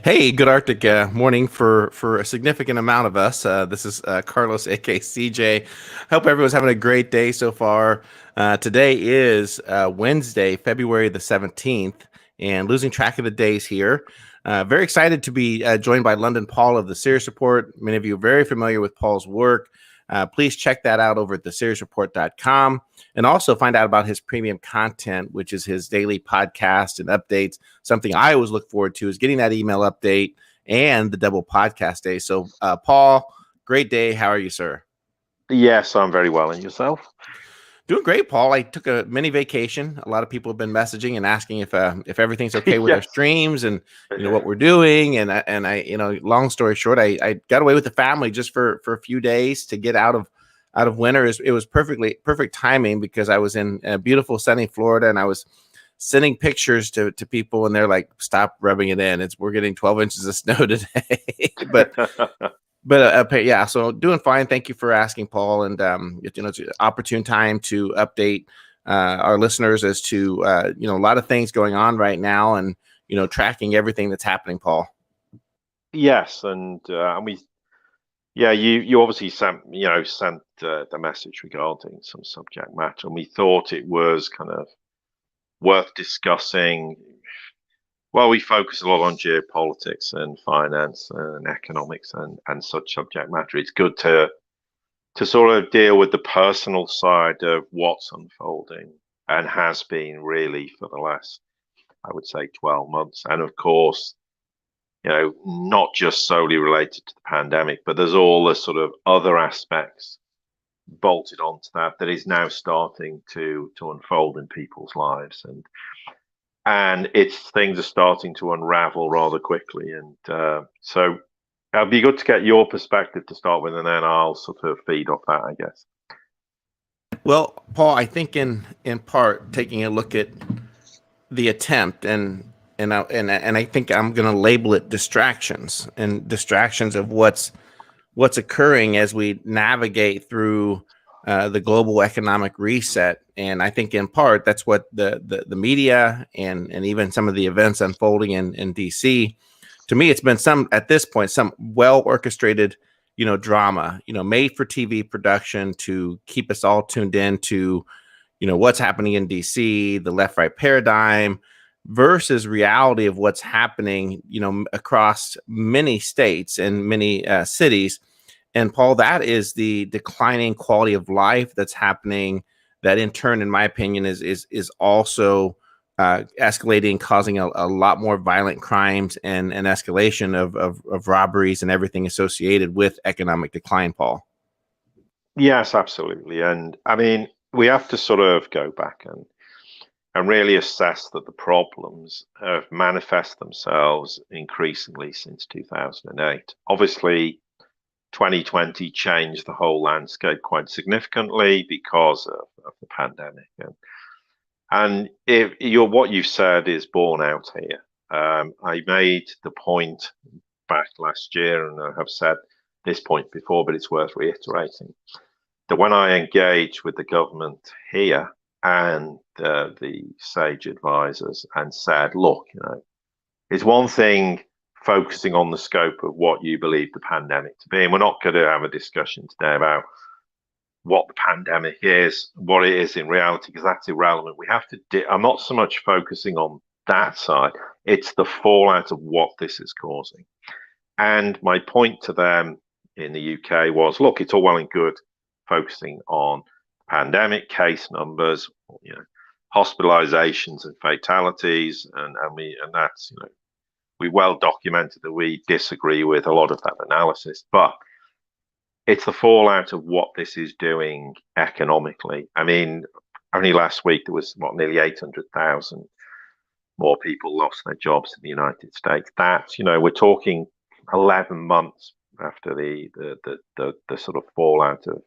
Hey, good Arctic morning for a significant amount of us. This is Carlos, aka CJ. Hope everyone's having a great day so far. Today is Wednesday, February the 17th, and losing track of the days here. Very excited to be joined by London Paul of the Series Report. Many of you are very familiar with Paul's work. Please check that out over at theseriesreport.com and also find out about his premium content, which is his daily podcast and updates. Something I always look forward to is getting that email update and the double podcast day. So, Paul, great day. How are you, sir? Yes, I'm very well. And yourself? Doing great, Paul. I took a mini vacation. A lot of people have been messaging and asking if everything's okay with our Yes. streams and what we're doing. And I long story short, I got away with the family just for a few days to get out of winter. It was perfect timing because I was in beautiful sunny Florida and I was sending pictures to people and they're like, "Stop rubbing it in. We're getting 12 inches of snow today." But yeah, so doing fine. Thank you for asking, Paul. And it's an opportune time to update our listeners as to a lot of things going on right now, and tracking everything that's happening, Paul. Yes, and we, yeah, you obviously sent the message regarding some subject matter, and we thought it was kind of worth discussing. Well, we focus a lot on geopolitics and finance and economics and such subject matter. It's good to sort of deal with the personal side of what's unfolding and has been really for the last, I would say, 12 months. And of course, not just solely related to the pandemic, but there's all the sort of other aspects bolted onto that is now starting to unfold in people's lives, and it's things are starting to unravel rather quickly. And so it'd be good to get your perspective to start with, and then I'll sort of feed off that, I guess. Well, Paul, I think in part taking a look at the attempt and I think I'm going to label it distractions of what's occurring as we navigate through the global economic reset. And I think in part that's what the media and even some of the events unfolding in DC. To me, it's been at this point some well orchestrated drama, made for TV production to keep us all tuned in to what's happening in DC, the left right paradigm versus reality of what's happening across many states and many cities. And Paul, that is the declining quality of life that's happening. That in turn, in my opinion, is also escalating, causing a lot more violent crimes and an escalation of robberies and everything associated with economic decline, Paul. Yes, absolutely. And I mean, we have to sort of go back and really assess that the problems have manifest themselves increasingly since 2008. Obviously, 2020 changed the whole landscape quite significantly because of the pandemic. And if what you've said is borne out here. I made the point back last year, and I have said this point before, but it's worth reiterating that when I engaged with the government here and the sage advisors and said, look, it's one thing focusing on the scope of what you believe the pandemic to be. And we're not going to have a discussion today about what the pandemic is, what it is in reality, because that's irrelevant. We have to, I'm not so much focusing on that side, it's the fallout of what this is causing. And my point to them in the UK was, look, it's all well and good focusing on pandemic case numbers, hospitalizations and fatalities, and that's we well documented that we disagree with a lot of that analysis, but it's the fallout of what this is doing economically. I mean, only last week there was nearly 800,000 more people lost their jobs in the United States. That's we're talking 11 months after the sort of fallout of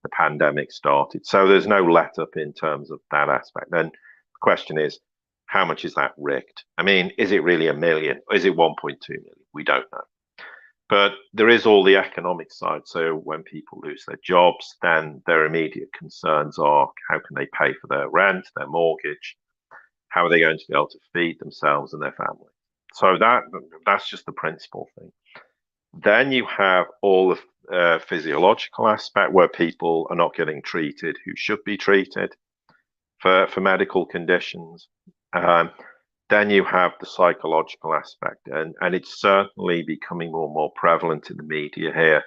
the pandemic started. So there's no let up in terms of that aspect. Then the question is, how much is that rigged? I mean, is it really a million? Or is it 1.2 million? We don't know. But there is all the economic side. So when people lose their jobs, then their immediate concerns are how can they pay for their rent, their mortgage? How are they going to be able to feed themselves and their family? So that's just the principal thing. Then you have all the physiological aspect where people are not getting treated who should be treated for medical conditions. Then you have the psychological aspect, and it's certainly becoming more and more prevalent in the media here.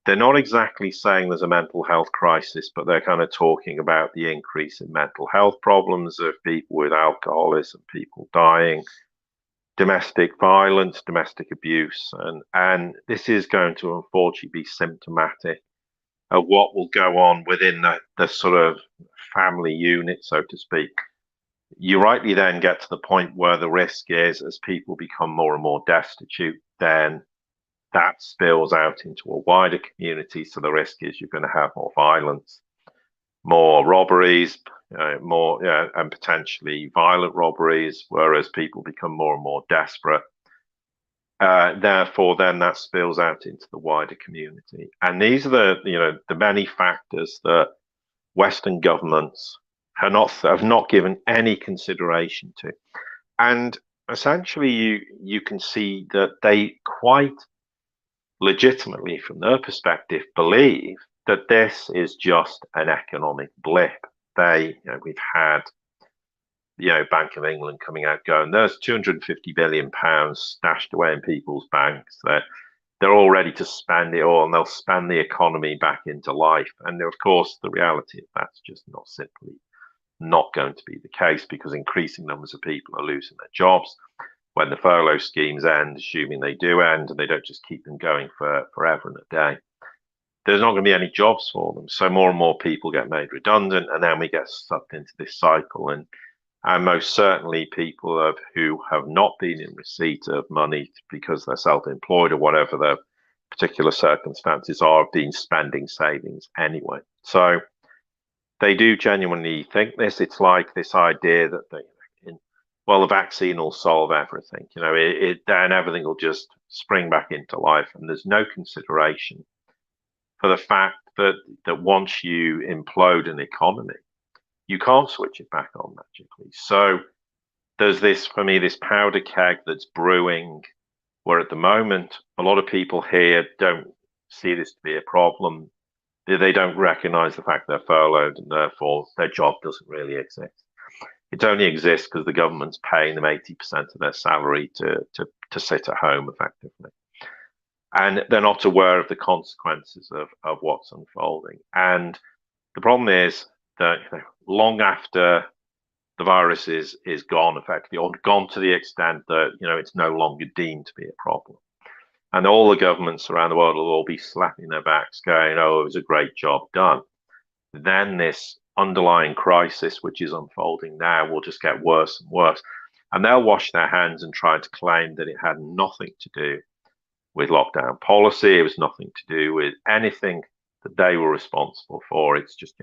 They're not exactly saying there's a mental health crisis, but they're kind of talking about the increase in mental health problems of people with alcoholism, people dying, domestic violence, domestic abuse, and this is going to unfortunately be symptomatic of what will go on within the sort of family unit, so to speak. You rightly then get to the point where the risk is as people become more and more destitute, then that spills out into a wider community. So the risk is you're going to have more violence, more robberies, more and potentially violent robberies, whereas people become more and more desperate. Therefore, then that spills out into the wider community. And these are the many factors that Western governments have not given any consideration to. And essentially, you can see that they quite legitimately, from their perspective, believe that this is just an economic blip. We've had, Bank of England coming out going, there's 250 billion pounds stashed away in people's banks. They're all ready to spend it all, and they'll spend the economy back into life. And of course, the reality of that's just not going to be the case, because increasing numbers of people are losing their jobs. When the furlough schemes end, assuming they do end, and they don't just keep them going for forever and a day, there's not going to be any jobs for them. So more and more people get made redundant, and then we get sucked into this cycle. And most certainly people who have not been in receipt of money because they're self-employed or whatever their particular circumstances are, have been spending savings anyway. So they do genuinely think this. It's like this idea that the vaccine will solve everything. Then everything will just spring back into life, and there's no consideration for the fact that once you implode an economy, you can't switch it back on magically. So there's this, for me, this powder keg that's brewing, where at the moment a lot of people here don't see this to be a problem. They don't recognize the fact they're furloughed, and therefore their job doesn't really exist. It only exists because the government's paying them 80% of their salary to sit at home effectively. And they're not aware of the consequences of what's unfolding. And the problem is that long after the virus is gone effectively, or gone to the extent that it's no longer deemed to be a problem, and all the governments around the world will all be slapping their backs going, oh, it was a great job done, then this underlying crisis which is unfolding now will just get worse and worse, and they'll wash their hands and try to claim that it had nothing to do with lockdown policy. It was nothing to do with anything that they were responsible for. It's just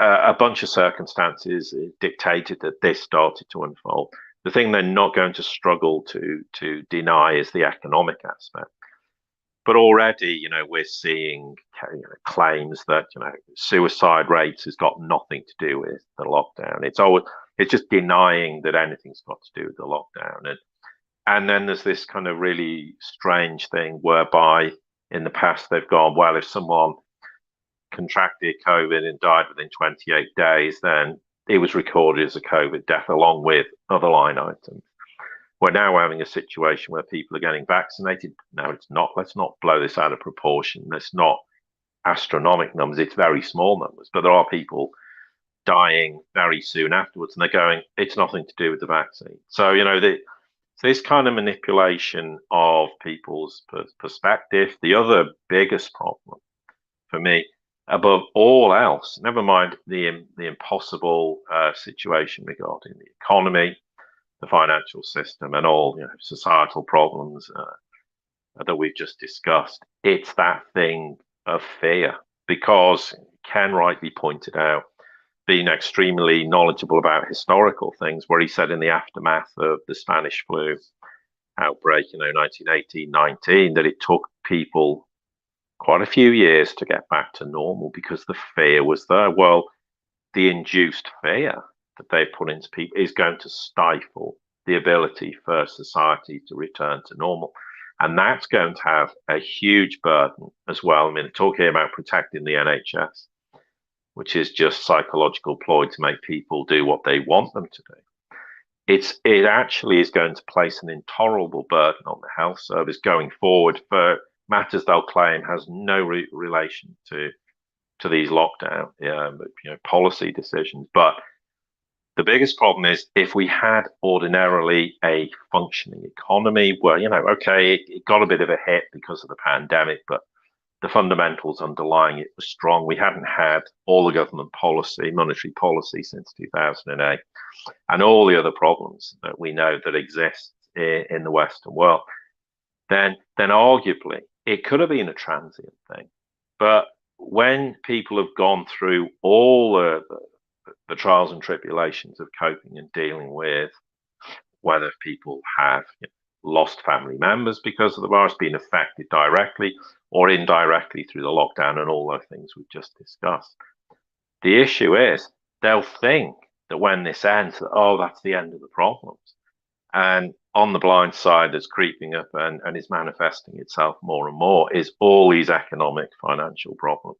a bunch of circumstances dictated that this started to unfold. The thing they're not going to struggle to deny is the economic aspect. But already, we're seeing claims that suicide rates has got nothing to do with the lockdown. It's just denying that anything's got to do with the lockdown. And then there's this kind of really strange thing whereby in the past they've gone, well, if someone contracted COVID and died within 28 days, then it was recorded as a COVID death along with other line items. We're now having a situation where people are getting vaccinated. No, it's not. Let's not blow this out of proportion. It's not astronomical numbers. It's very small numbers, but there are people dying very soon afterwards, and they're going, it's nothing to do with the vaccine. So, this kind of manipulation of people's perspective. The other biggest problem for me, above all else, never mind the impossible situation regarding the economy, the financial system, and all societal problems that we've just discussed, it's that thing of fear. Because Ken rightly pointed out, being extremely knowledgeable about historical things, where he said in the aftermath of the Spanish flu outbreak, 1918-19, that it took people quite a few years to get back to normal because the fear was there. Well, the induced fear that they put into people is going to stifle the ability for society to return to normal. And that's going to have a huge burden as well. I mean, talking about protecting the NHS, which is just psychological ploy to make people do what they want them to do. It actually is going to place an intolerable burden on the health service going forward for matters they'll claim has no relation to these lockdown policy decisions. But the biggest problem is if we had ordinarily a functioning economy where, okay, it got a bit of a hit because of the pandemic, but the fundamentals underlying it were strong. We hadn't had all the government policy, monetary policy since 2008, and all the other problems that we know that exist in the Western world. Then arguably it could have been a transient thing. But when people have gone through all the trials and tribulations of coping and dealing with whether people have lost family members because of the virus, been affected directly or indirectly through the lockdown and all those things we've just discussed. The issue is they'll think that when this ends, that, that's the end of the problems. And on the blind side that's creeping up and is manifesting itself more and more is all these economic, financial problems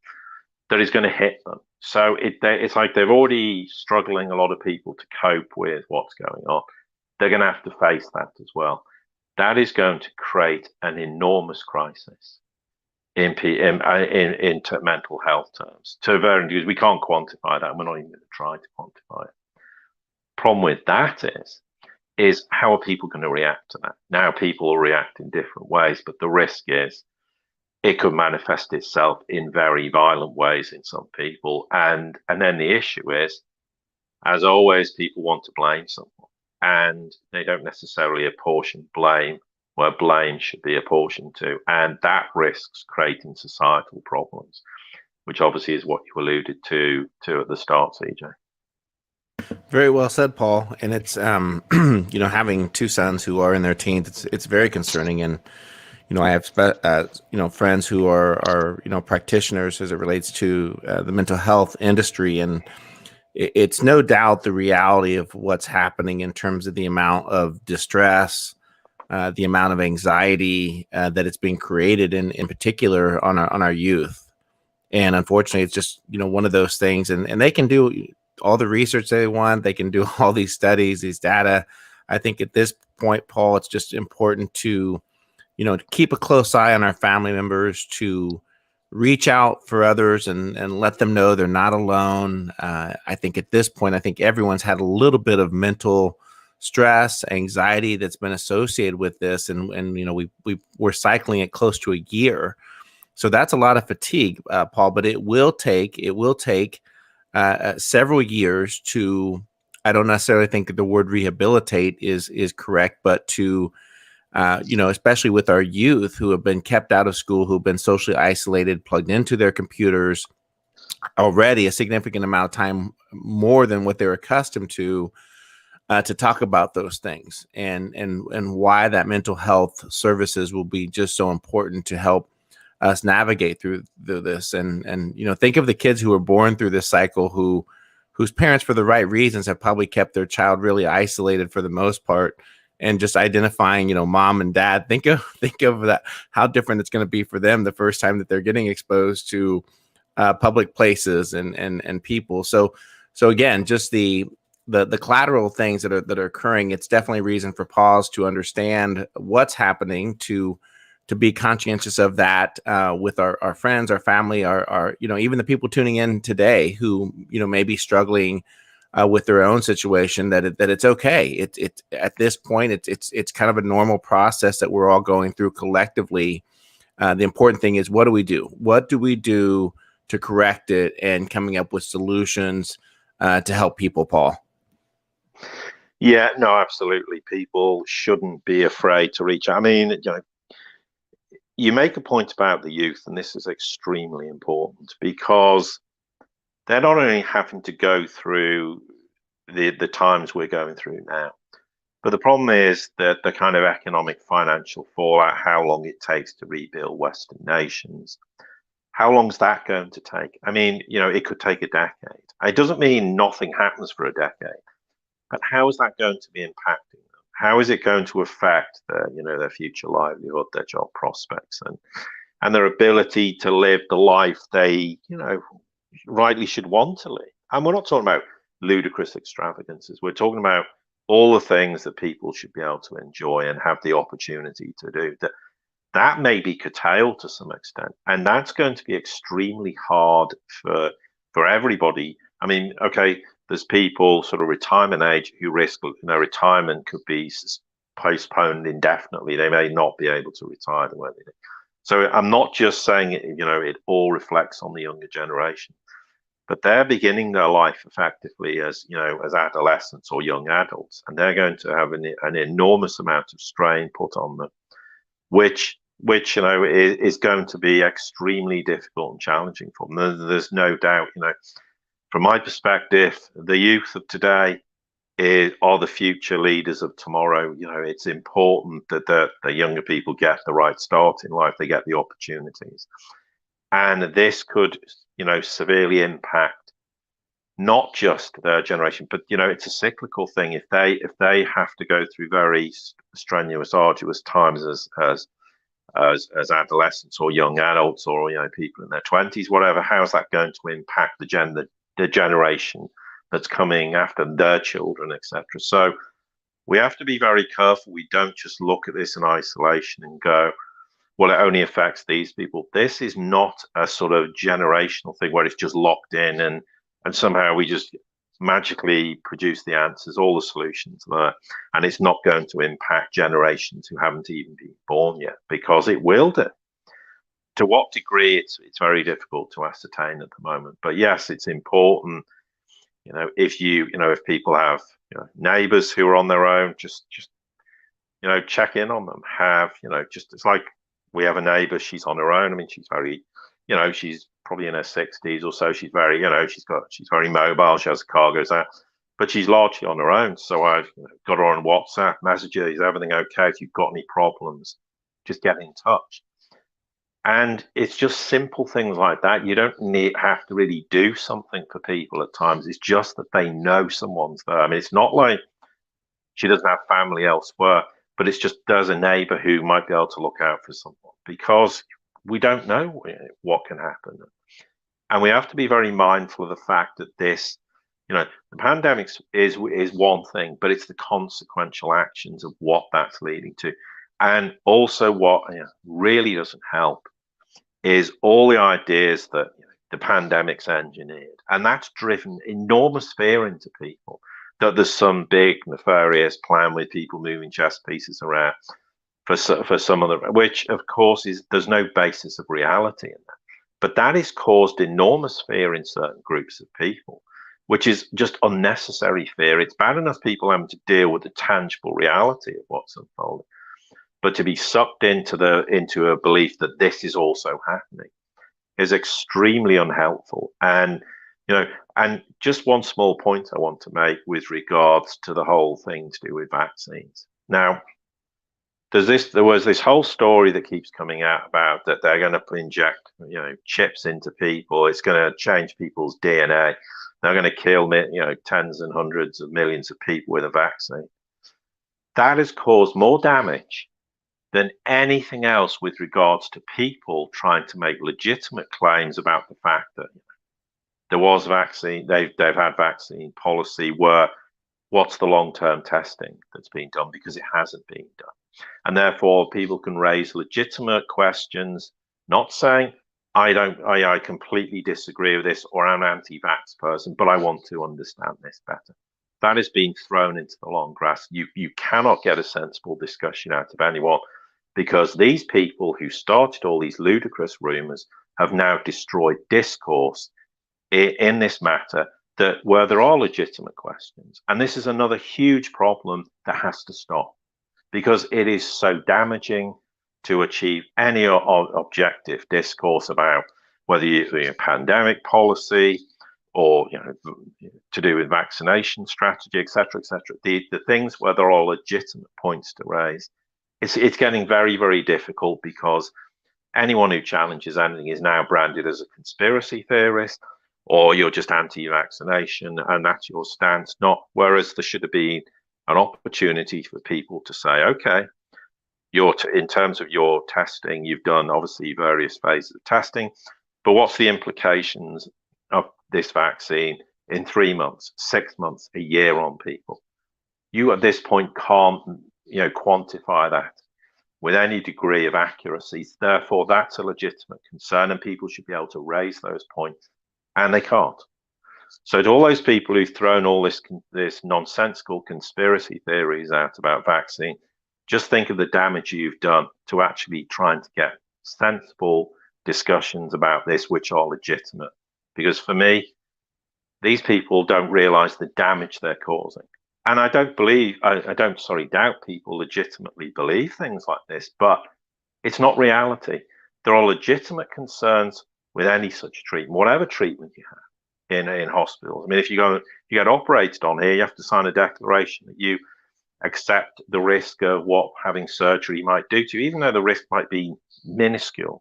that is going to hit them. So it's like they're already struggling, a lot of people, to cope with what's going on. They're going to have to face that as well. That is going to create an enormous crisis into mental health terms. To varying degrees, we can't quantify that. We're not even going to try to quantify it. Problem with that is how are people going to react to that? Now people will react in different ways, but the risk is it could manifest itself in very violent ways in some people. And then the issue is, as always, people want to blame someone, and they don't necessarily apportion blame where blame should be apportioned to. And that risks creating societal problems, which obviously is what you alluded to at the start, CJ. Very well said, Paul. And it's, having two sons who are in their teens, it's very concerning. And, I have, friends who are, practitioners as it relates to the mental health industry. And it's no doubt the reality of what's happening in terms of the amount of distress, the amount of anxiety that it's being created in particular on our youth. And unfortunately, it's just, one of those things. And they can do all the research they want. They can do all these studies, these data. I think at this point, Paul, it's just important to, to keep a close eye on our family members, to reach out for others and let them know they're not alone. I think at this point, everyone's had a little bit of mental stress, anxiety that's been associated with this. And we're cycling it close to a year. So that's a lot of fatigue, Paul, but it will take several years to, I don't necessarily think the word rehabilitate is correct, but to, especially with our youth who have been kept out of school, who've been socially isolated, plugged into their computers already a significant amount of time, more than what they're accustomed to talk about those things and why that mental health services will be just so important to help us navigate through this. And think of the kids who were born through this cycle, whose parents, for the right reasons, have probably kept their child really isolated for the most part, and just identifying, mom and dad. Think of that, how different it's going to be for them the first time that they're getting exposed to public places and people. So again, just the collateral things that are occurring, it's definitely reason for pause to understand what's happening, to be conscientious of that with our friends, our family, our even the people tuning in today who may be struggling with their own situation. That it's okay. It's at this point it's kind of a normal process that we're all going through collectively. The important thing is, what do we do? What do we do to correct it, and coming up with solutions to help people, Paul? Yeah, no, absolutely. People shouldn't be afraid to reach out. I mean, you make a point about the youth, and this is extremely important because they're not only having to go through the times we're going through now, but the problem is that the kind of economic, financial fallout, how long it takes to rebuild Western nations. How long is that going to take? I mean, it could take a decade. It doesn't mean nothing happens for a decade, but how is that going to be impacting them? how is it going to affect their, their future livelihood, their job prospects, and their ability to live the life they, rightly should want to live? And we're not talking about ludicrous extravagances. We're talking about all the things that people should be able to enjoy and have the opportunity to do. That may be curtailed to some extent, and that's going to be extremely hard for everybody. I mean, okay, there's people sort of retirement age who risk, retirement could be postponed indefinitely. They may not be able to retire the way they do. So I'm not just saying it all reflects on the younger generation, but they're beginning their life effectively as as adolescents or young adults, and they're going to have an enormous amount of strain put on them, which is going to be extremely difficult and challenging for them. There's no doubt. From my perspective, the youth of today are the future leaders of tomorrow. It's important that the younger people get the right start in life, they get the opportunities, and this could severely impact not just their generation, but it's a cyclical thing. If they have to go through very strenuous, arduous times as adolescents or young adults, or people in their 20s, whatever, how's that going to impact the generation that's coming after their children, etc.? So we have to be very careful. We don't just look at this in isolation and go, well, it only affects these people. This is not a sort of generational thing where it's just locked in and somehow we just magically produce the answers, all the solutions there, and it's not going to impact generations who haven't even been born yet, because it will do. To what degree, it's very difficult to ascertain at the moment. But yes, it's important. If people have neighbors who are on their own, just check in on them. It's like we have a neighbor. She's on her own. I mean, she's very, she's probably in her 60s or so. She's very, she's very mobile. She has a car, goes out, but she's largely on her own. So I've got her on WhatsApp, message her, is everything okay? If you've got any problems, just get in touch. And it's just simple things like that. You don't have to really do something for people at times. It's just that they know someone's there. I mean, it's not like she doesn't have family elsewhere, but it's just there's a neighbor who might be able to look out for someone, because we don't know what can happen. And we have to be very mindful of the fact that this, the pandemic is one thing, but it's the consequential actions of what that's leading to. And also what really doesn't help is all the ideas that the pandemic's engineered, and that's driven enormous fear into people, that there's some big nefarious plan with people moving chess pieces around for some other, which of course there's no basis of reality in that. But that has caused enormous fear in certain groups of people, which is just unnecessary fear. It's bad enough people having to deal with the tangible reality of what's unfolding, but to be sucked into a belief that this is also happening is extremely unhelpful. And and just one small point I want to make with regards to the whole thing to do with vaccines. Now, there was this whole story that keeps coming out about that they're going to inject chips into people. It's going to change people's DNA. They're going to kill tens and hundreds of millions of people with a vaccine. That has caused more damage than anything else with regards to people trying to make legitimate claims about the fact that there was vaccine, they've had vaccine policy, where what's the long-term testing that's been done, because it hasn't been done. And therefore people can raise legitimate questions, not saying I completely disagree with this, or I'm an anti-vax person, but I want to understand this better. That has been thrown into the long grass. You cannot get a sensible discussion out of anyone, because these people who started all these ludicrous rumors have now destroyed discourse in this matter, where there are legitimate questions. And this is another huge problem that has to stop, because it is so damaging to achieve any objective discourse about whether you're pandemic policy or to do with vaccination strategy, etc., etc. The things where there are legitimate points to raise. It's getting very, very difficult, because anyone who challenges anything is now branded as a conspiracy theorist, or you're just anti-vaccination, and that's your stance. Not whereas there should have been an opportunity for people to say, okay, in terms of your testing, you've done obviously various phases of testing, but what's the implications of this vaccine in 3 months, 6 months, a year on people? You at this point can't, quantify that with any degree of accuracy. Therefore, that's a legitimate concern, and people should be able to raise those points, and they can't. So, to all those people who've thrown all this nonsensical conspiracy theories out about vaccine, just think of the damage you've done to actually trying to get sensible discussions about this, which are legitimate. Because for me, these people don't realize the damage they're causing. And I don't doubt people legitimately believe things like this, but it's not reality. There are legitimate concerns with any such treatment, whatever treatment you have in hospitals. I mean, if you get operated on here, you have to sign a declaration that you accept the risk of what having surgery might do to you, even though the risk might be minuscule.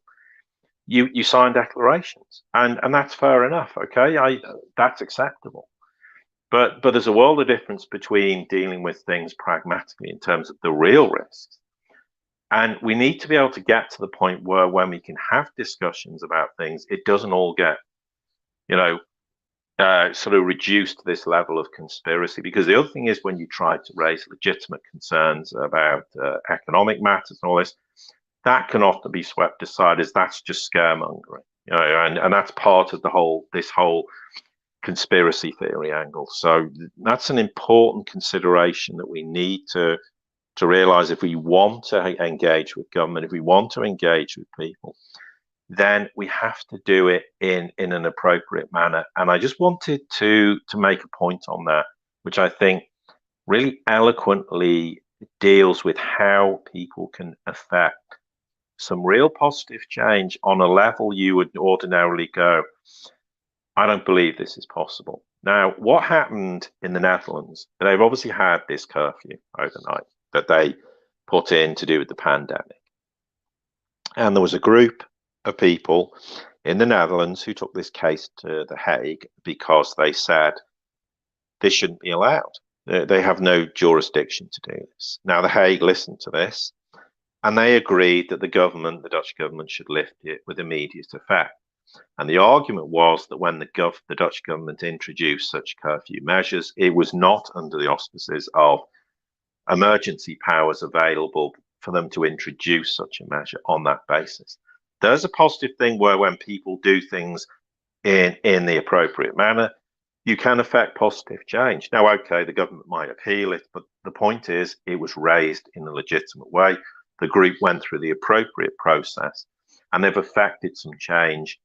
You sign declarations, and that's fair enough. Okay, that's acceptable. But there's a world of difference between dealing with things pragmatically in terms of the real risks. And we need to be able to get to the point where when we can have discussions about things, it doesn't all get, sort of reduced to this level of conspiracy. Because the other thing is, when you try to raise legitimate concerns about economic matters and all this, that can often be swept aside as that's just scaremongering, and that's part of this whole conspiracy theory angle. So that's an important consideration that we need to realize. If we want to engage with government, if we want to engage with people, then we have to do it in an appropriate manner. And I just wanted to make a point on that, which I think really eloquently deals with how people can affect some real positive change on a level you would ordinarily go, I don't believe this is possible. Now, what happened in the Netherlands, they've obviously had this curfew overnight that they put in to do with the pandemic. And there was a group of people in the Netherlands who took this case to The Hague because they said this shouldn't be allowed. They have no jurisdiction to do this. Now, The Hague listened to this, and they agreed that the Dutch government, should lift it with immediate effect. And the argument was that when the Dutch government introduced such curfew measures, it was not under the auspices of emergency powers available for them to introduce such a measure on that basis. There's a positive thing where when people do things in the appropriate manner, you can affect positive change. Now, okay, the government might appeal it, but the point is it was raised in a legitimate way. The group went through the appropriate process, and they've affected some change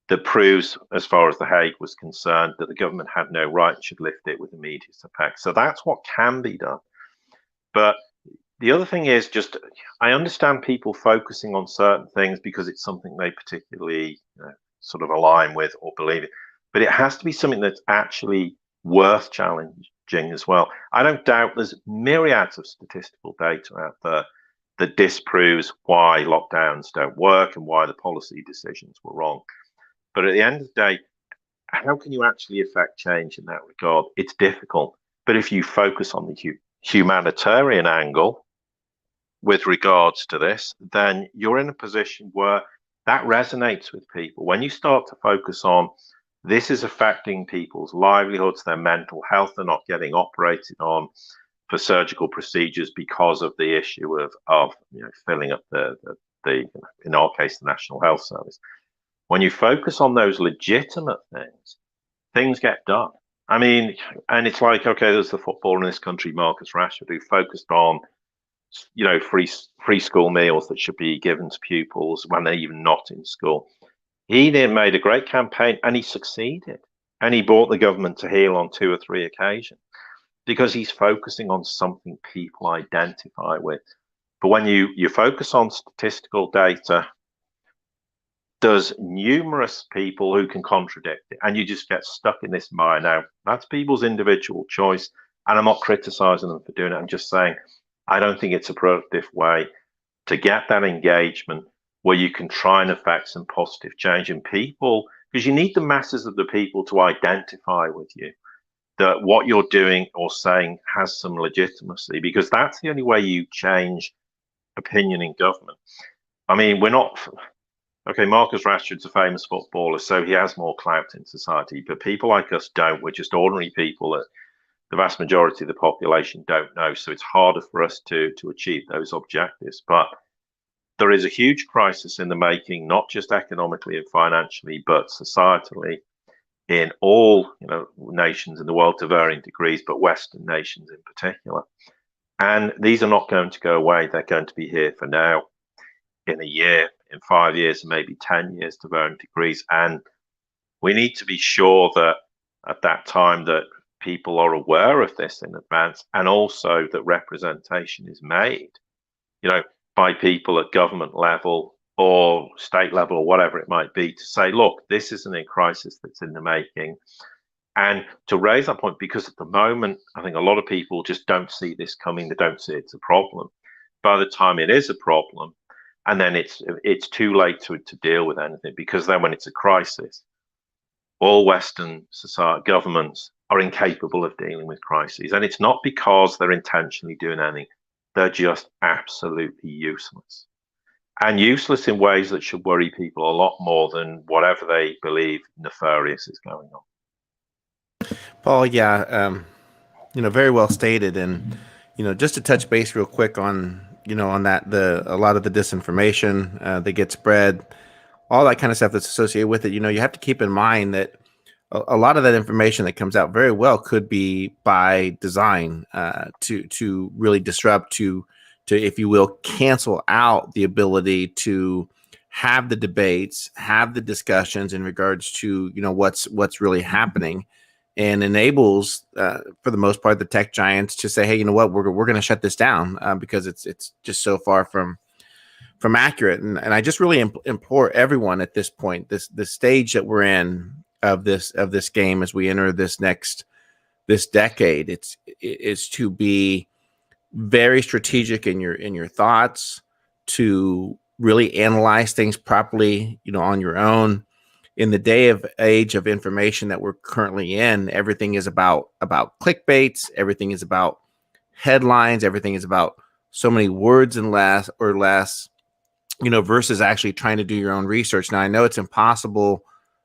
that proves, as far as The Hague was concerned, that the government had no right and should lift it with immediate effect. So that's what can be done. But the other thing is just, I understand people focusing on certain things because it's something they particularly sort of align with or believe in. But it has to be something that's actually worth challenging as well. I don't doubt there's myriads of statistical data out there that disproves why lockdowns don't work and why the policy decisions were wrong. But at the end of the day, how can you actually affect change in that regard? It's difficult. But if you focus on the humanitarian angle with regards to this, then you're in a position where that resonates with people. When you start to focus on this is affecting people's livelihoods, their mental health, they're not getting operated on for surgical procedures because of the issue of filling up the in our case the National Health Service. When you focus on those legitimate things get done. I mean, and it's like, okay, there's the footballer in this country, Marcus Rashford, who focused on free school meals that should be given to pupils when they're even not in school. He then made a great campaign, and he succeeded. And he brought the government to heel on 2 or 3 occasions because he's focusing on something people identify with. But when you focus on statistical data, there's numerous people who can contradict it, and you just get stuck in this mire. Now, that's people's individual choice, and I'm not criticizing them for doing it. I'm just saying I don't think it's a productive way to get that engagement where you can try and affect some positive change in people, because you need the masses of the people to identify with you. that what you're doing or saying has some legitimacy, because that's the only way you change opinion in government. I mean, we're not okay. Marcus Rashford's a famous footballer, so he has more clout in society, but people like us don't. We're just ordinary people that the vast majority of the population don't know, so it's harder for us to achieve those objectives. But there is a huge crisis in the making, not just economically and financially, but societally, in all nations in the world to varying degrees, but Western nations in particular. And these are not going to go away. They're going to be here for now, in a year, in 5 years, and maybe 10 years to varying degrees. And we need to be sure that at that time that people are aware of this in advance, and also that representation is made, by people at government level or state level or whatever it might be, to say, look, this is a crisis that's in the making. And to raise that point, because at the moment, I think a lot of people just don't see this coming. They don't see it's a problem. By the time it is a problem, and then it's too late to deal with anything, because then when it's a crisis, all Western society governments are incapable of dealing with crises. And it's not because they're intentionally doing anything. They're just absolutely useless. And useless in ways that should worry people a lot more than whatever they believe nefarious is going on. Paul, yeah, very well stated. And, just to touch base real quick on, on that, a lot of the disinformation that gets spread, all that kind of stuff that's associated with it, you have to keep in mind that a lot of that information that comes out very well could be by design to really disrupt, to if you will, cancel out the ability to have the debates, have the discussions in regards to what's really happening, and enables for the most part the tech giants to say, hey, you know what, we're going to shut this down because it's just so far from accurate. And I just really implore everyone at this point, this stage that we're in of this game as we enter this decade, it's to be very strategic in your thoughts, to really analyze things properly, on your own. In the age of information that we're currently in, everything is about clickbaits, everything is about headlines, everything is about so many words and less, versus actually trying to do your own research. Now, I know it's impossible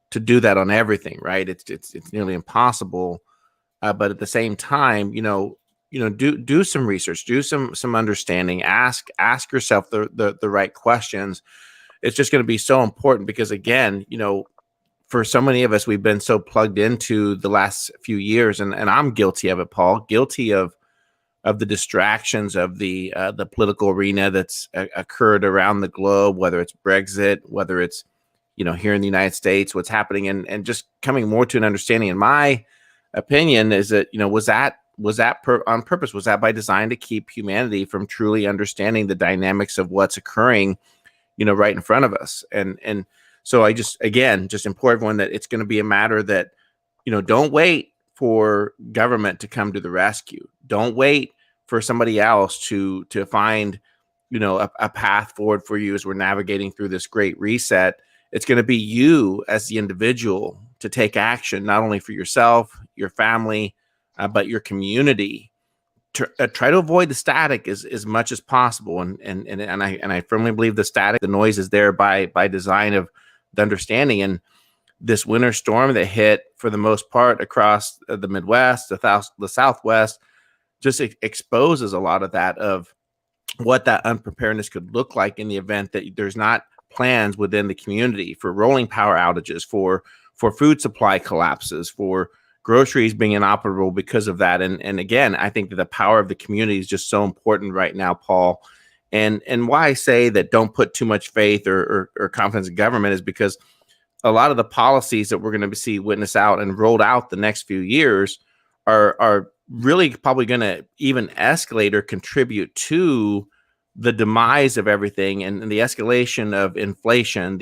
to do that on everything, right? It's nearly impossible. But at the same time, do some research, do some understanding, ask yourself the right questions. It's just going to be so important because, again, for so many of us, we've been so plugged into the last few years, and I'm guilty of it, Paul, guilty of the distractions of the political arena that's occurred around the globe, whether it's Brexit, whether it's here in the United States, what's happening, and just coming more to an understanding. In my opinion, is that was that on purpose? Was that by design to keep humanity from truly understanding the dynamics of what's occurring, right in front of us? And so I just implore everyone that it's going to be a matter that don't wait for government to come to the rescue. Don't wait for somebody else to find a path forward for you as we're navigating through this great reset. It's going to be you as the individual to take action, not only for yourself, your family, but your community. Try to avoid the static as much as possible. And I firmly believe the noise is there by design of the understanding. And this winter storm that hit for the most part across the Midwest, the Southwest, just exposes a lot of that, of what that unpreparedness could look like in the event that there's not plans within the community for rolling power outages, for food supply collapses, for groceries being inoperable because of that. And again, I think that the power of the community is just so important right now, Paul. And why I say that don't put too much faith or confidence in government is because a lot of the policies that we're going to see witness out and rolled out the next few years are really probably going to even escalate or contribute to the demise of everything and the escalation of inflation.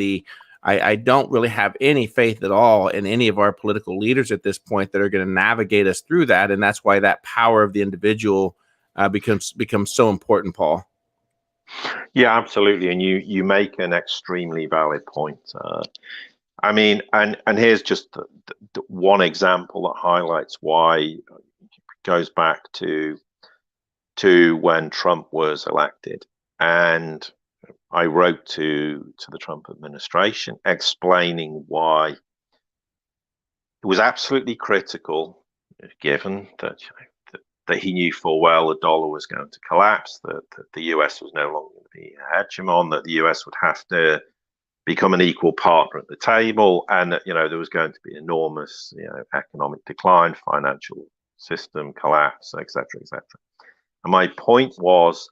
I don't really have any faith at all in any of our political leaders at this point that are going to navigate us through that. And that's why that power of the individual becomes so important, Paul. Yeah, absolutely. And you make an extremely valid point. I mean, and here's just the one example that highlights why it goes back to when Trump was elected, and I wrote to the Trump administration explaining why it was absolutely critical, given that that he knew full well the dollar was going to collapse, that the US was no longer going to be a hegemon, that the US would have to become an equal partner at the table, and that there was going to be enormous economic decline, financial system collapse, etc., etc. And my point was,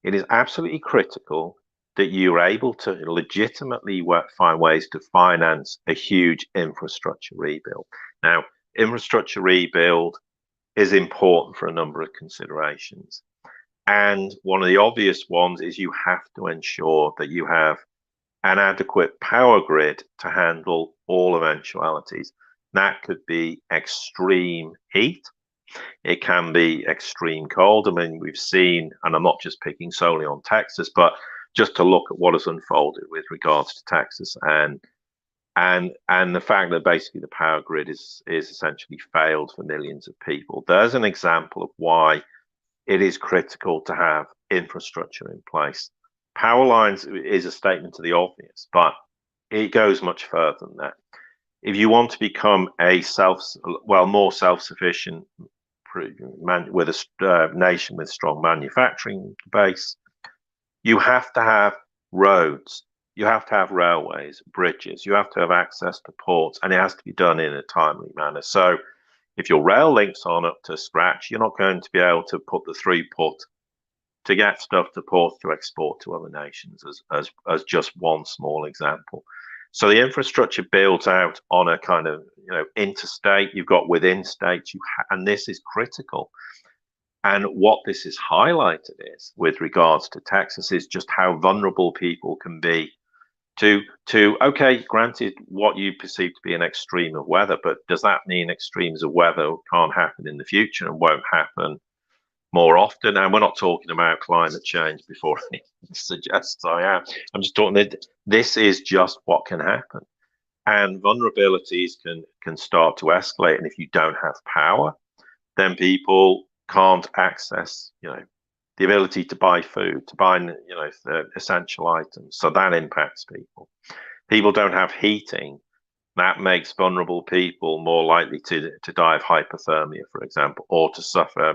it is absolutely critical that you're able to legitimately find ways to finance a huge infrastructure rebuild. Now, infrastructure rebuild is important for a number of considerations. And one of the obvious ones is you have to ensure that you have an adequate power grid to handle all eventualities. That could be extreme heat. It can be extreme cold. I mean, we've seen, and I'm not just picking solely on Texas, but just to look at what has unfolded with regards to Texas and the fact that basically the power grid is essentially failed for millions of people. There's an example of why it is critical to have infrastructure in place. Power lines is a statement to the obvious, but it goes much further than that. If you want to become more self-sufficient with a nation with strong manufacturing base, you have to have roads, you have to have railways, bridges, you have to have access to ports, and it has to be done in a timely manner. So if your rail links aren't up to scratch, you're not going to be able to put the throughput to get stuff to port to export to other nations, as just one small example. So the infrastructure builds out on a kind of interstate. You've got within states, and this is critical. And what this is highlighted is, with regards to Texas, is just how vulnerable people can be to okay, granted, what you perceive to be an extreme of weather, but does that mean extremes of weather can't happen in the future and won't happen more often? And we're not talking about climate change before anything suggests I am. I'm just talking that this is just what can happen. And vulnerabilities can start to escalate. And if you don't have power, then people can't access, the ability to buy food, to buy, essential items. So that impacts people. People don't have heating. That makes vulnerable people more likely to die of hypothermia, for example, or to suffer,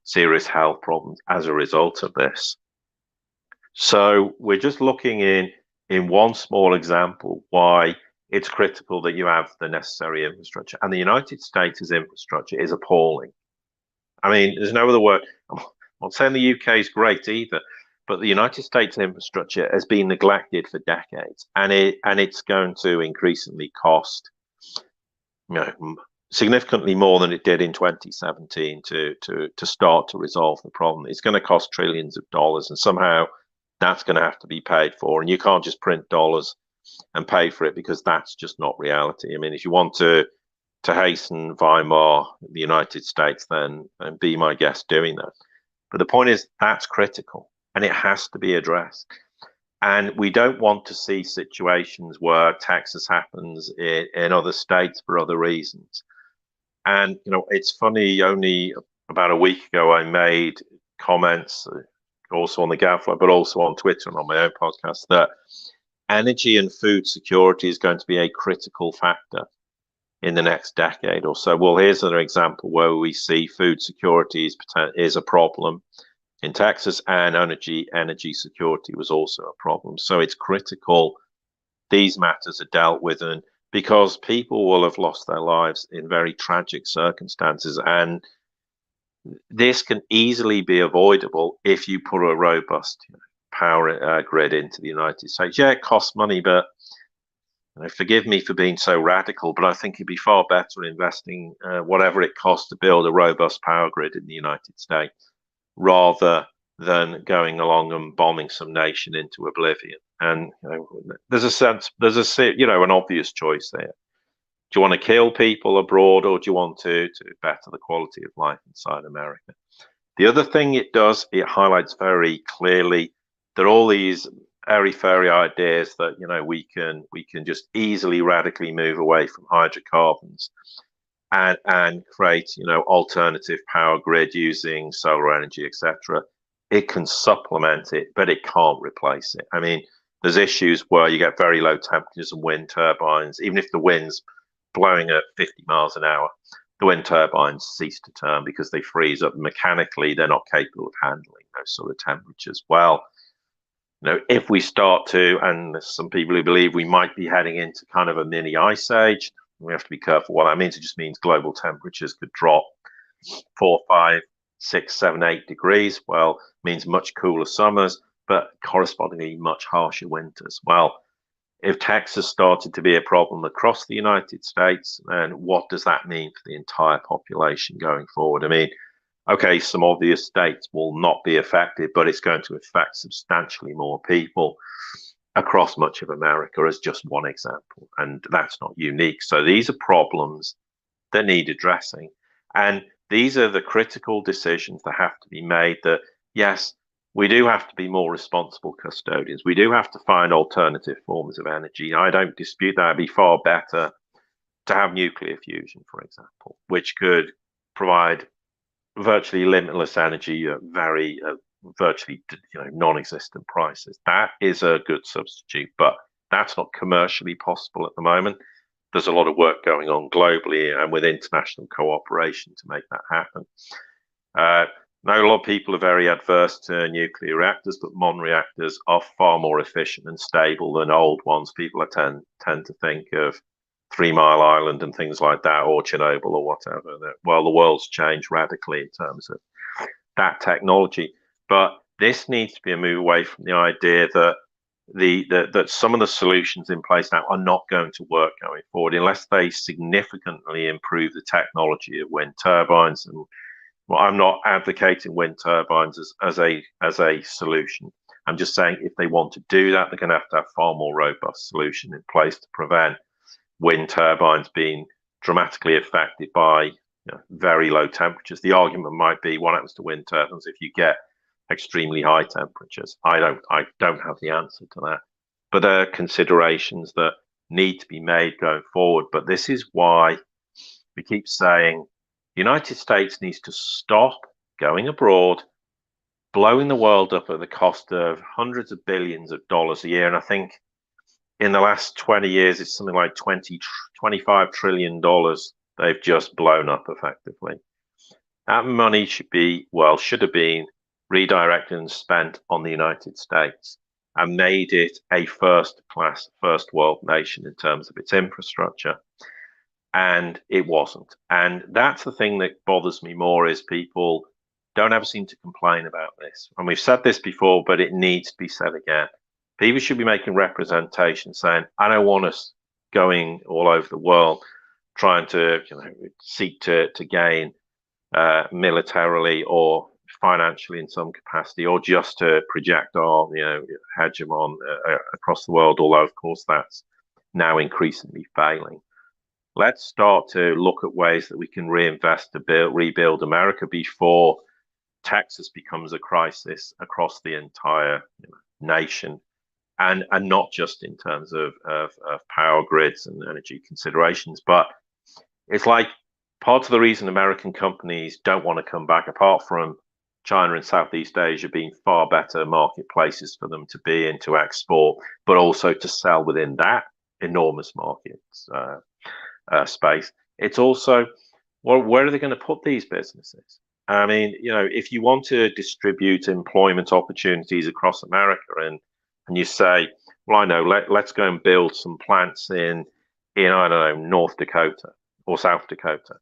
serious health problems as a result of this. So we're just looking in one small example why it's critical that you have the necessary infrastructure. And the United States' infrastructure is appalling. I mean, there's no other word. I'm not saying the UK is great either, but the United States infrastructure has been neglected for decades, and it's going to increasingly cost, significantly more than it did in 2017 to start to resolve the problem. It's going to cost trillions of dollars, and somehow that's going to have to be paid for. And you can't just print dollars and pay for it, because that's just not reality. I mean, if you want to hasten Weimar, the United States, then be my guest doing that. But the point is, that's critical, and it has to be addressed. And we don't want to see situations where Texas happens in other states for other reasons. And, it's funny, only about a week ago, I made comments also on the Gavfly, but also on Twitter and on my own podcast, that energy and food security is going to be a critical factor in the next decade or so. Well, here's another example where we see food security is a problem in Texas, and energy security was also a problem. So it's critical these matters are dealt with, and because people will have lost their lives in very tragic circumstances, and this can easily be avoidable if you put a robust power grid into the United States. Yeah, it costs money, but forgive me for being so radical, but I think it'd be far better investing whatever it costs to build a robust power grid in the United States, rather than going along and bombing some nation into oblivion. And there's an obvious choice there. Do you want to kill people abroad, or do you want to better the quality of life inside America? The other thing it does, it highlights very clearly that all these airy-fairy ideas that we can just easily radically move away from hydrocarbons and create alternative power grid using solar energy, etc. It can supplement it, but it can't replace it. I mean, there's issues where you get very low temperatures and wind turbines, even if the wind's blowing at 50 miles an hour, the wind turbines cease to turn because they freeze up. Mechanically, they're not capable of handling those sort of temperatures. Well, if we start to, and there's some people who believe we might be heading into kind of a mini ice age, we have to be careful what that means. It just means global temperatures could drop 4, 5, 6, 7, 8 degrees. Well, it means much cooler summers, but correspondingly much harsher winters. Well, if Texas started to be a problem across the United States, then what does that mean for the entire population going forward? I mean, okay, some obvious states will not be affected, but it's going to affect substantially more people across much of America, as just one example. And that's not unique. So these are problems that need addressing. And these are the critical decisions that have to be made that, yes, we do have to be more responsible custodians. We do have to find alternative forms of energy. I don't dispute that. It'd be far better to have nuclear fusion, for example, which could provide virtually limitless energy at very virtually non-existent prices. That is a good substitute, but that's not commercially possible at the moment. There's a lot of work going on globally and with international cooperation to make that happen. Now, a lot of people are very adverse to nuclear reactors, but modern reactors are far more efficient and stable than old ones. People tend to think of 3 Mile Island and things like that, or Chernobyl or whatever. Well, the world's changed radically in terms of that technology. But this needs to be a move away from the idea that that some of the solutions in place now are not going to work going forward unless they significantly improve the technology of wind turbines. And well, I'm not advocating wind turbines as a solution. I'm just saying if they want to do that, they're going to have far more robust solution in place to prevent wind turbines being dramatically affected by very low temperatures. The argument might be, what happens to wind turbines if you get extremely high temperatures? I don't have the answer to that, but there are considerations that need to be made going forward. But this is why we keep saying the United States needs to stop going abroad, blowing the world up at the cost of hundreds of billions of dollars a year. And I think in the last 20 years, it's something like $25 trillion they've just blown up effectively. That money should have been redirected and spent on the United States and made it a first-class, first-world nation in terms of its infrastructure. And it wasn't. And that's the thing that bothers me more, is people don't ever seem to complain about this. And we've said this before, but it needs to be said again. People should be making representation saying, I don't want us going all over the world trying to seek to gain militarily or financially in some capacity, or just to project our hegemon across the world, although of course that's now increasingly failing. Let's start to look at ways that we can reinvest to rebuild America before Texas becomes a crisis across the entire nation, and not just in terms of power grids and energy considerations. But it's like part of the reason American companies don't want to come back, apart from China and Southeast Asia being far better marketplaces for them to be in to export, but also to sell within that enormous market space. It's also, well, where are they going to put these businesses? I mean, if you want to distribute employment opportunities across America, and you say, well, I know, let's go and build some plants in I don't know, North Dakota or South Dakota.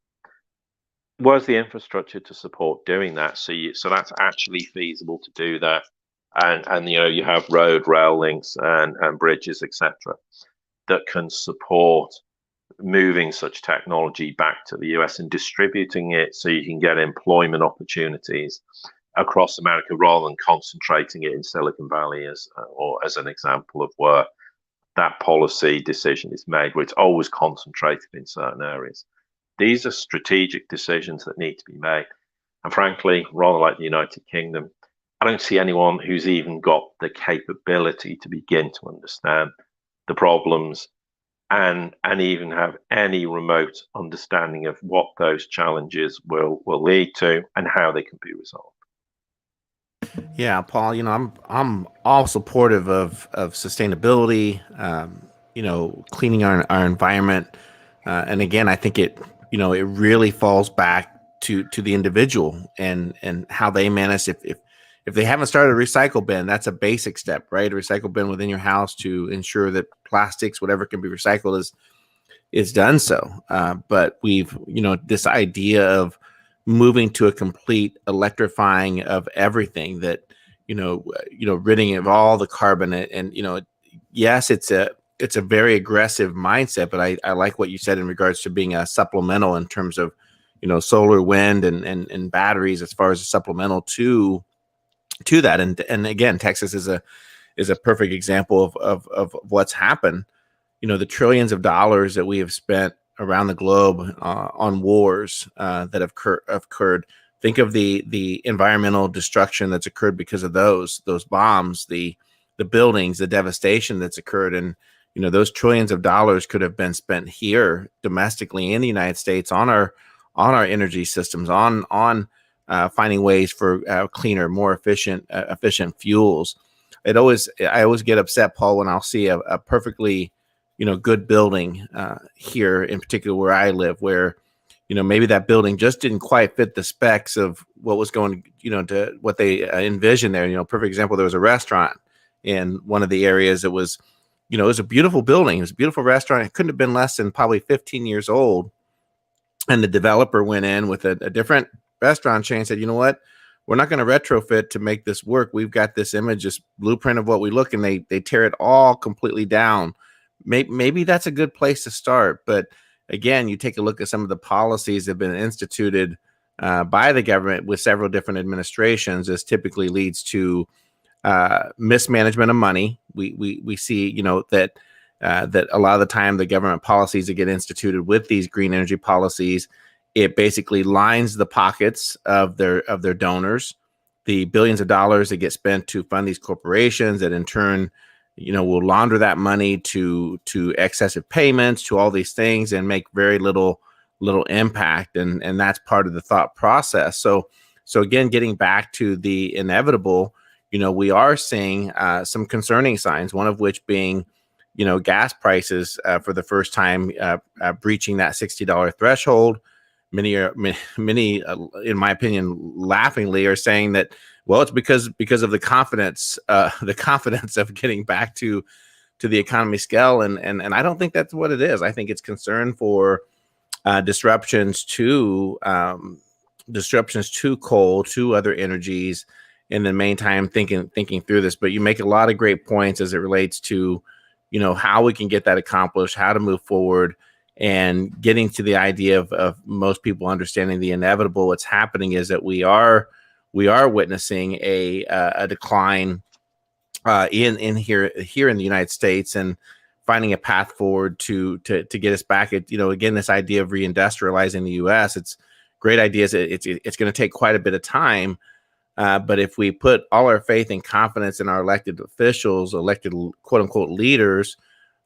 Where's the infrastructure to support doing that? So that's actually feasible to do that, and you have road, rail links, and bridges, etc., that can support moving such technology back to the US and distributing it so you can get employment opportunities across America rather than concentrating it in Silicon Valley as an example of where that policy decision is made, where it's always concentrated in certain areas. These are strategic decisions that need to be made. And frankly, rather like the United Kingdom, I don't see anyone who's even got the capability to begin to understand the problems and even have any remote understanding of what those challenges will lead to and how they can be resolved. Yeah, Paul, I'm all supportive of sustainability, cleaning our environment. And again, I think it really falls back to the individual and how they manage. If they haven't started a recycle bin, that's a basic step, right? A recycle bin within your house to ensure that plastics, whatever can be recycled, is done so. But we've, this idea of moving to a complete electrifying of everything that, ridding of all the carbon and yes, it's a very aggressive mindset, but I like what you said in regards to being a supplemental in terms of, solar, wind, and batteries as far as a supplemental to that. And again, Texas is a perfect example of what's happened. The trillions of dollars that we have spent around the globe on wars that have occurred. Think of the environmental destruction that's occurred because of those bombs, the buildings, the devastation that's occurred, and those trillions of dollars could have been spent here domestically in the United States on our energy systems, on finding ways for cleaner, more efficient fuels. I always get upset, Paul, when I'll see a perfectly good building here, in particular where I live, where maybe that building just didn't quite fit the specs of what was going to what they envisioned there. Perfect example, there was a restaurant in one of the areas. It was it was a beautiful building, it was a beautiful restaurant. It couldn't have been less than probably 15 years old, and the developer went in with a different restaurant chain and said, you know what, we're not going to retrofit to make this work. We've got this image, this blueprint of what we look, and they tear it all completely down. Maybe that's a good place to start. But again, you take a look at some of the policies that have been instituted by the government with several different administrations. This typically leads to mismanagement of money. We see that a lot of the time the government policies that get instituted with these green energy policies, it basically lines the pockets of their donors. The billions of dollars that get spent to fund these corporations that in turn will launder that money to excessive payments, to all these things, and make very little impact. And that's part of the thought process. So again, getting back to the inevitable, we are seeing some concerning signs, one of which being gas prices for the first time breaching that $60 threshold. Many, in my opinion, laughingly are saying that, well, it's because of the confidence of getting back to the economy scale, and I don't think that's what it is. I think it's concern for disruptions to coal, to other energies, in the meantime thinking through this. But you make a lot of great points as it relates to how we can get that accomplished, how to move forward, and getting to the idea of most people understanding the inevitable. What's happening is that we are witnessing a decline in here in the United States, and finding a path forward to get us back at again, this idea of reindustrializing the U.S. It's great ideas. It's going to take quite a bit of time. But if we put all our faith and confidence in our elected officials, elected quote unquote leaders,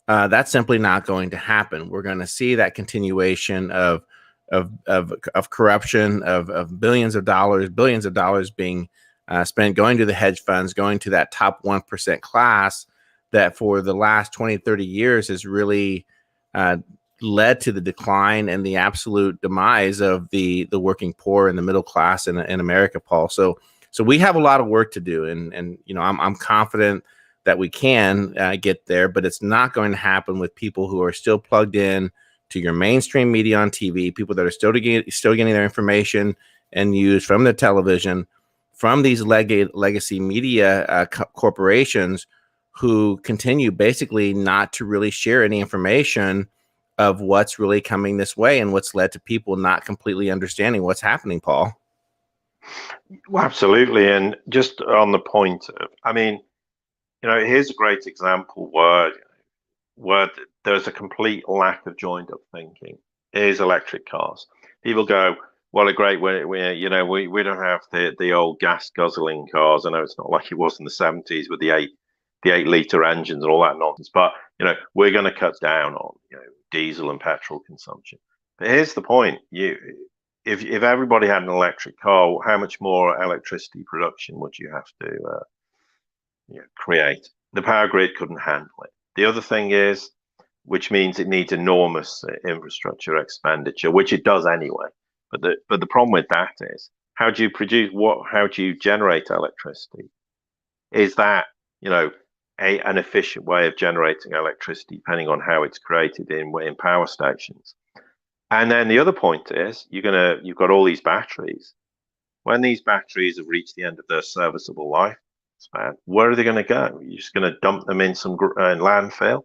that's simply not going to happen. We're going to see that continuation of corruption, of billions of dollars being spent, going to the hedge funds, going to that top 1% class that for the last 20, 30 years has really led to the decline and the absolute demise of the working poor and the middle class in America, Paul. So we have a lot of work to do, and I'm confident that we can get there, but it's not going to happen with people who are still plugged in to your mainstream media on TV, people that are still getting their information and news from the television, from these legacy media corporations, who continue basically not to really share any information of what's really coming this way, and what's led to people not completely understanding what's happening, Paul. Well, absolutely. And just on the point of, I mean, here's a great example where there's a complete lack of joined up thinking is electric cars. People go, Well, a great way, we don't have the old gas guzzling cars. I know it's not like it was in the 70s with the 8 liter engines and all that nonsense, but we're going to cut down on diesel and petrol consumption. But here's the point: if everybody had an electric car, how much more electricity production would you have to create? The power grid couldn't handle it. The other thing is, which means it needs enormous infrastructure expenditure, which it does anyway. But the problem with that is, how do you produce what? How do you generate electricity? Is that an efficient way of generating electricity, depending on how it's created in power stations? And then the other point is, you've got all these batteries. When these batteries have reached the end of their serviceable lifespan, where are they going to go? You're just going to dump them in some landfill?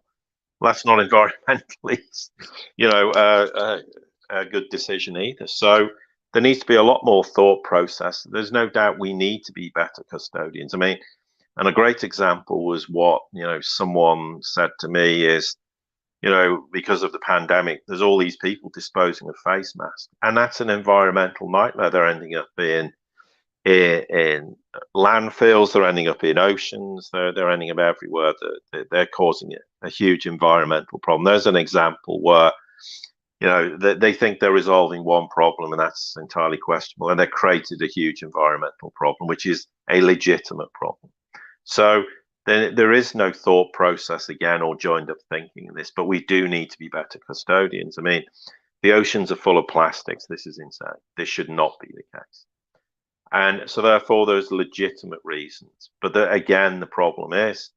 Well, that's not environmentally, a good decision either. So there needs to be a lot more thought process. There's no doubt we need to be better custodians. I mean, and a great example was what someone said to me is, because of the pandemic, there's all these people disposing of face masks, and that's an environmental nightmare. They're ending up in landfills, they're ending up in oceans, they're ending up everywhere. They're causing a huge environmental problem. There's an example where they think they're resolving one problem, and that's entirely questionable, and they've created a huge environmental problem, which is a legitimate problem. So there is no thought process again or joined up thinking in this, but we do need to be better custodians. I mean, the oceans are full of plastics. This is insane. This should not be the case. And so therefore there's legitimate reasons. But again, the problem is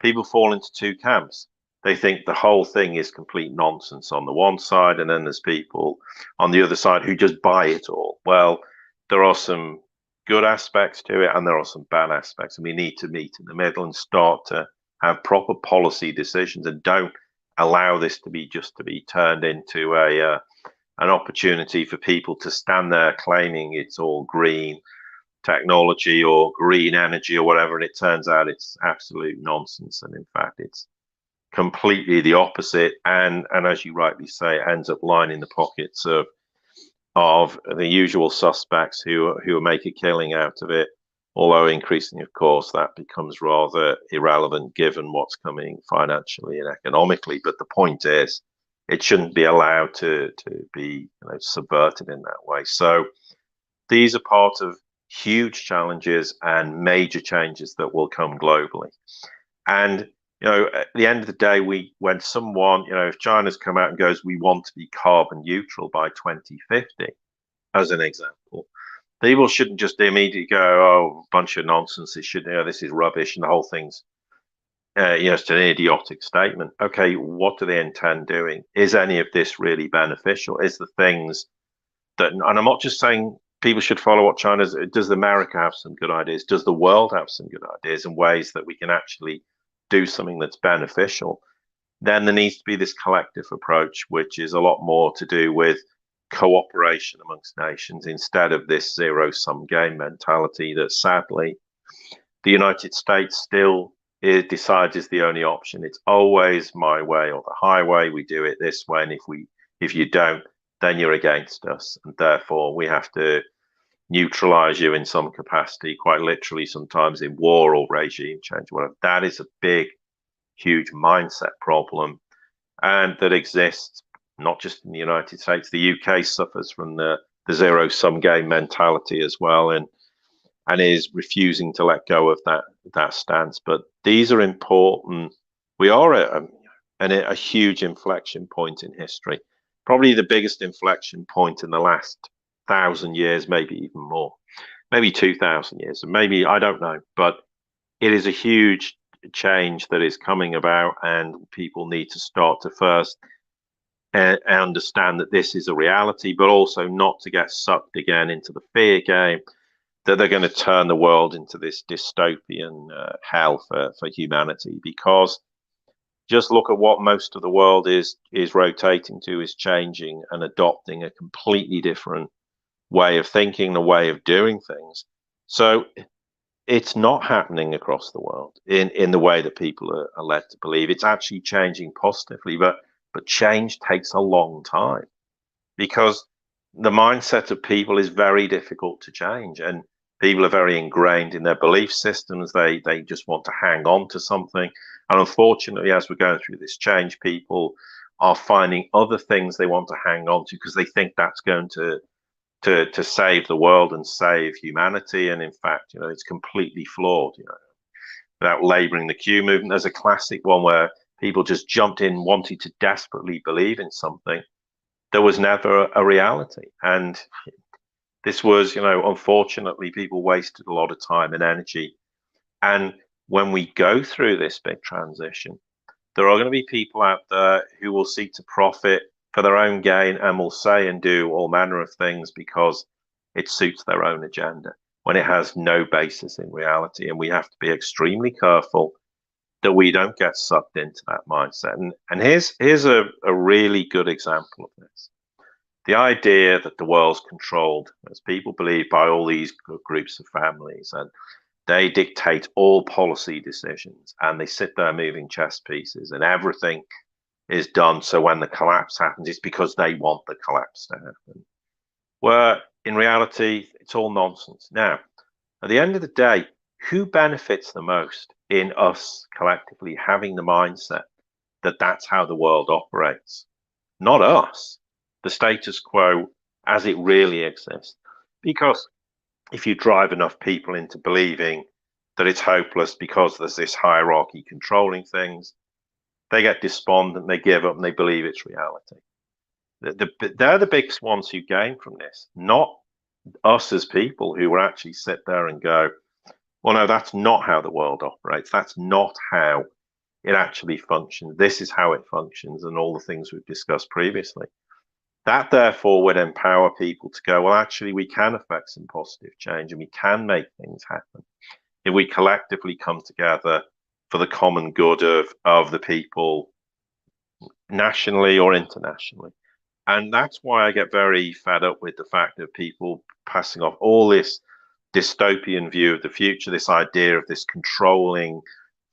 people fall into two camps. They think the whole thing is complete nonsense on the one side, and then there's people on the other side who just buy it all. Well, there are some good aspects to it and there are some bad aspects, and we need to meet in the middle and start to have proper policy decisions, and don't allow this to be turned into an opportunity for people to stand there claiming it's all green technology or green energy or whatever, and it turns out it's absolute nonsense, and in fact it's completely the opposite, and as you rightly say, it ends up lining the pockets of the usual suspects who make a killing out of it. Although increasingly, of course, that becomes rather irrelevant given what's coming financially and economically. But the point is, it shouldn't be allowed to be subverted in that way. So these are part of huge challenges and major changes that will come globally. And at the end of the day, when someone, if China's come out and goes, we want to be carbon neutral by 2050, as an example, people shouldn't just immediately go, oh, bunch of nonsense. This is rubbish, and the whole thing's, it's an idiotic statement. Okay, what do they intend doing? Is any of this really beneficial? Is the things that, and I'm not just saying people should follow what China's, does America have some good ideas? Does the world have some good ideas and ways that we can actually do something that's beneficial? Then there needs to be this collective approach, which is a lot more to do with cooperation amongst nations instead of this zero-sum game mentality that sadly the United States still decides is the only option. It's always my way or the highway. We do it this way, and if you don't, then you're against us, and therefore we have to neutralize you in some capacity, quite literally sometimes in war or regime change, whatever. That is a big, huge mindset problem, and that exists not just in the United States. The UK suffers from the zero-sum game mentality as well, and is refusing to let go of that stance. But these are important. We are at a huge inflection point in history, probably the biggest inflection point in the last 1,000 years, maybe even more, maybe 2,000 years, and maybe, I don't know, but it is a huge change that is coming about, and people need to start to first understand that this is a reality, but also not to get sucked again into the fear game that they're going to turn the world into this dystopian hell for humanity. Because just look at what most of the world is rotating to, is changing and adopting a completely different way of thinking, a way of doing things. So it's not happening across the world in the way that people are led to believe. It's actually changing positively, but change takes a long time, because the mindset of people is very difficult to change, and people are very ingrained in their belief systems. They just want to hang on to something, and unfortunately, as we're going through this change, people are finding other things they want to hang on to because they think that's going to save the world and save humanity. And in fact, it's completely flawed. Without laboring the Q movement, there's a classic one where people just jumped in, wanting to desperately believe in something. There was never a reality. And this was, unfortunately, people wasted a lot of time and energy. And when we go through this big transition, there are going to be people out there who will seek to profit for their own gain and will say and do all manner of things because it suits their own agenda when it has no basis in reality. And we have to be extremely careful that we don't get sucked into that mindset. And here's a really good example of this. The idea that the world's controlled, as people believe, by all these groups of families, and they dictate all policy decisions, and they sit there moving chess pieces, and everything is done. So when the collapse happens, it's because they want the collapse to happen. Where in reality, it's all nonsense. Now, at the end of the day, who benefits the most in us collectively having the mindset that that's how the world operates? Not us, the status quo as it really exists. Because if you drive enough people into believing that it's hopeless because there's this hierarchy controlling things, they get despondent, they give up, and they believe it's reality. They're the biggest ones who gain from this, not us as people who will actually sit there and go, well, no, that's not how the world operates. That's not how it actually functions. This is how it functions, and all the things we've discussed previously. That therefore would empower people to go, well, actually, we can affect some positive change and we can make things happen if we collectively come together for the common good of the people nationally or internationally. And that's why I get very fed up with the fact of people passing off all this dystopian view of the future, this idea of this controlling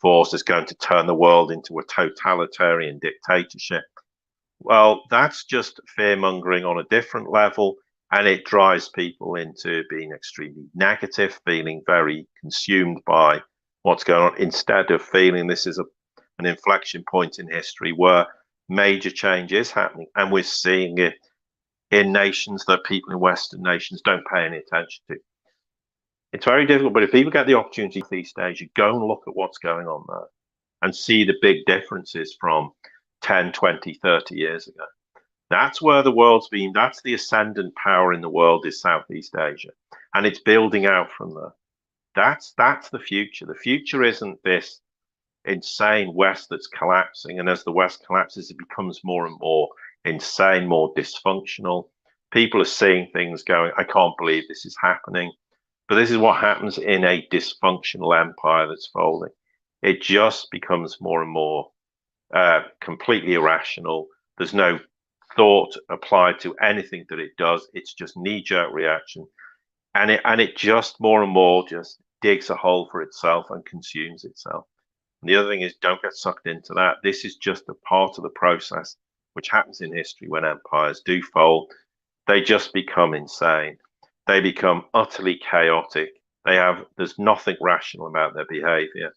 force that's going to turn the world into a totalitarian dictatorship. Well, that's just fear mongering on a different level, and it drives people into being extremely negative, feeling very consumed by what's going on, instead of feeling this is an inflection point in history where major change is happening, and we're seeing it in nations that people in Western nations don't pay any attention to. It's very difficult, but if people get the opportunity to East Asia, go and look at what's going on there and see the big differences from 10, 20, 30 years ago. That's where the world's been. That's the ascendant power in the world, is Southeast Asia. And it's building out from there. That's the future. The future isn't this insane West that's collapsing. And as the West collapses, it becomes more and more insane, more dysfunctional. People are seeing things going, I can't believe this is happening. But this is what happens in a dysfunctional empire that's folding. It just becomes more and more completely irrational. There's no thought applied to anything that it does. It's just knee-jerk reaction. And it just more and more just digs a hole for itself and consumes itself. And the other thing is, don't get sucked into that. This is just a part of the process which happens in history when empires do fold. They just become insane. They become utterly chaotic. There's nothing rational about their behavior.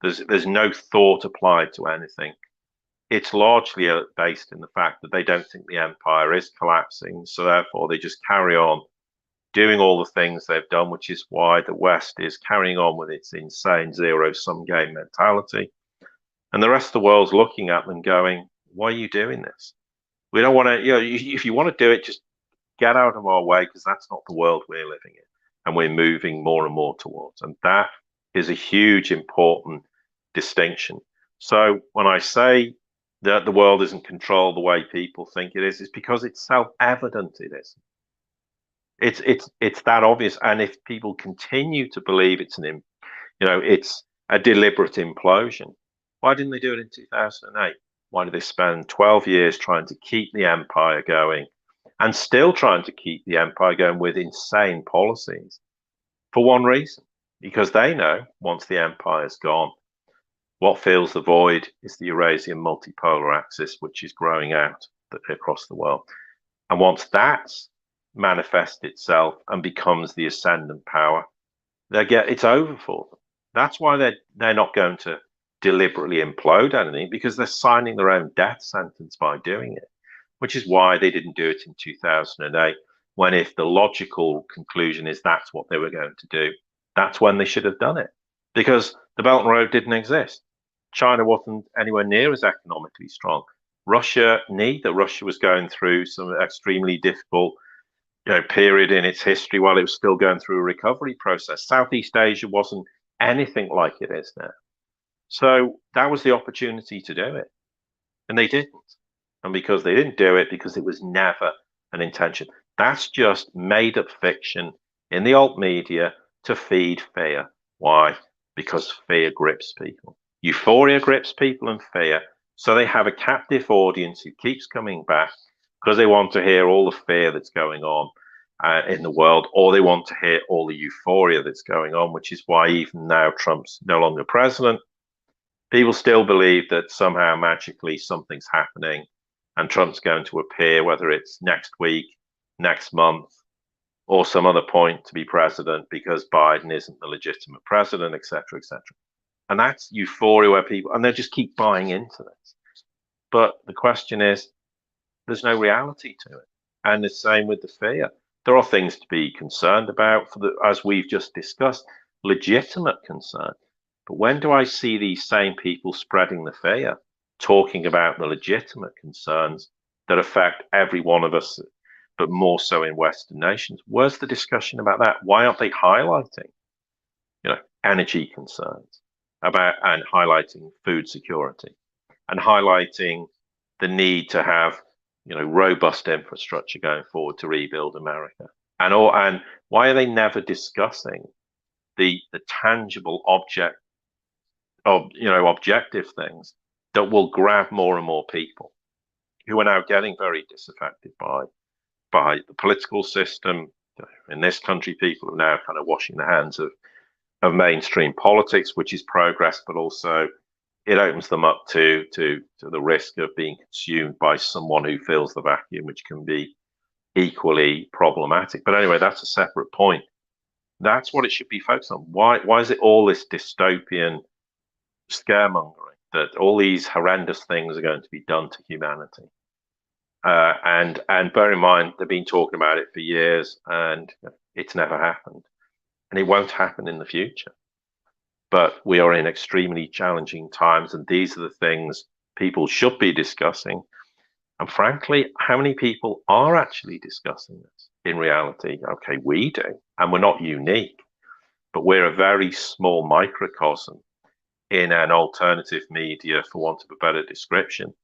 There's no thought applied to anything. It's largely based in the fact that they don't think the empire is collapsing, so therefore they just carry on doing all the things they've done, which is why the West is carrying on with its insane zero-sum game mentality. And the rest of the world's looking at them going, why are you doing this? We don't want to, if you want to do it, just get out of our way, because that's not the world we're living in. And we're moving more and more towards. And that is a huge, important distinction. So when I say that the world isn't controlled the way people think it is, it's because it's self-evident it is. It's that obvious. And if people continue to believe it's it's a deliberate implosion, why didn't they do it in 2008? Why did they spend 12 years trying to keep the empire going and still trying to keep the empire going with insane policies? For one reason, because they know once the empire's gone, what fills the void is the Eurasian multipolar axis, which is growing out across the world. And once that's manifests itself and becomes the ascendant power, it's over for them. That's why they're not going to deliberately implode anything, because they're signing their own death sentence by doing it, which is why they didn't do it in 2008. When, if the logical conclusion is that's what they were going to do, that's when they should have done it, because the Belt and Road didn't exist. China wasn't anywhere near as economically strong. Russia, neither. Russia was going through some extremely difficult period in its history while it was still going through a recovery process. Southeast Asia wasn't anything like it is now. So that was the opportunity to do it. And they didn't. And because they didn't do it, because it was never an intention. That's just made up fiction in the alt media to feed fear. Why? Because fear grips people. Euphoria grips people and fear. So they have a captive audience who keeps coming back because they want to hear all the fear that's going on in the world, or they want to hear all the euphoria that's going on, which is why even now Trump's no longer president. People still believe that somehow magically something's happening and Trump's going to appear, whether it's next week, next month, or some other point to be president because Biden isn't the legitimate president, etc., etc. And that's euphoria where people, and they just keep buying into this. But the question is, there's no reality to it. And the same with the fear. There are things to be concerned about, as we've just discussed, legitimate concern. But when do I see these same people spreading the fear, talking about the legitimate concerns that affect every one of us, but more so in Western nations? Where's the discussion about that? Why aren't they highlighting, energy concerns and highlighting food security and highlighting the need to have, robust infrastructure going forward to rebuild America? And why are they never discussing the tangible objective things that will grab more and more people who are now getting very disaffected by the political system in this country? People are now kind of washing their hands of mainstream politics, which is progress, but also it opens them up to the risk of being consumed by someone who fills the vacuum, which can be equally problematic. But anyway, that's a separate point. That's what it should be focused on. Why is it all this dystopian scaremongering that all these horrendous things are going to be done to humanity? And bear in mind, they've been talking about it for years, and it's never happened, and it won't happen in the future. But we are in extremely challenging times, and these are the things people should be discussing. And frankly, how many people are actually discussing this in reality? Okay, we do, and we're not unique, but we're a very small microcosm in an alternative media, for want of a better description,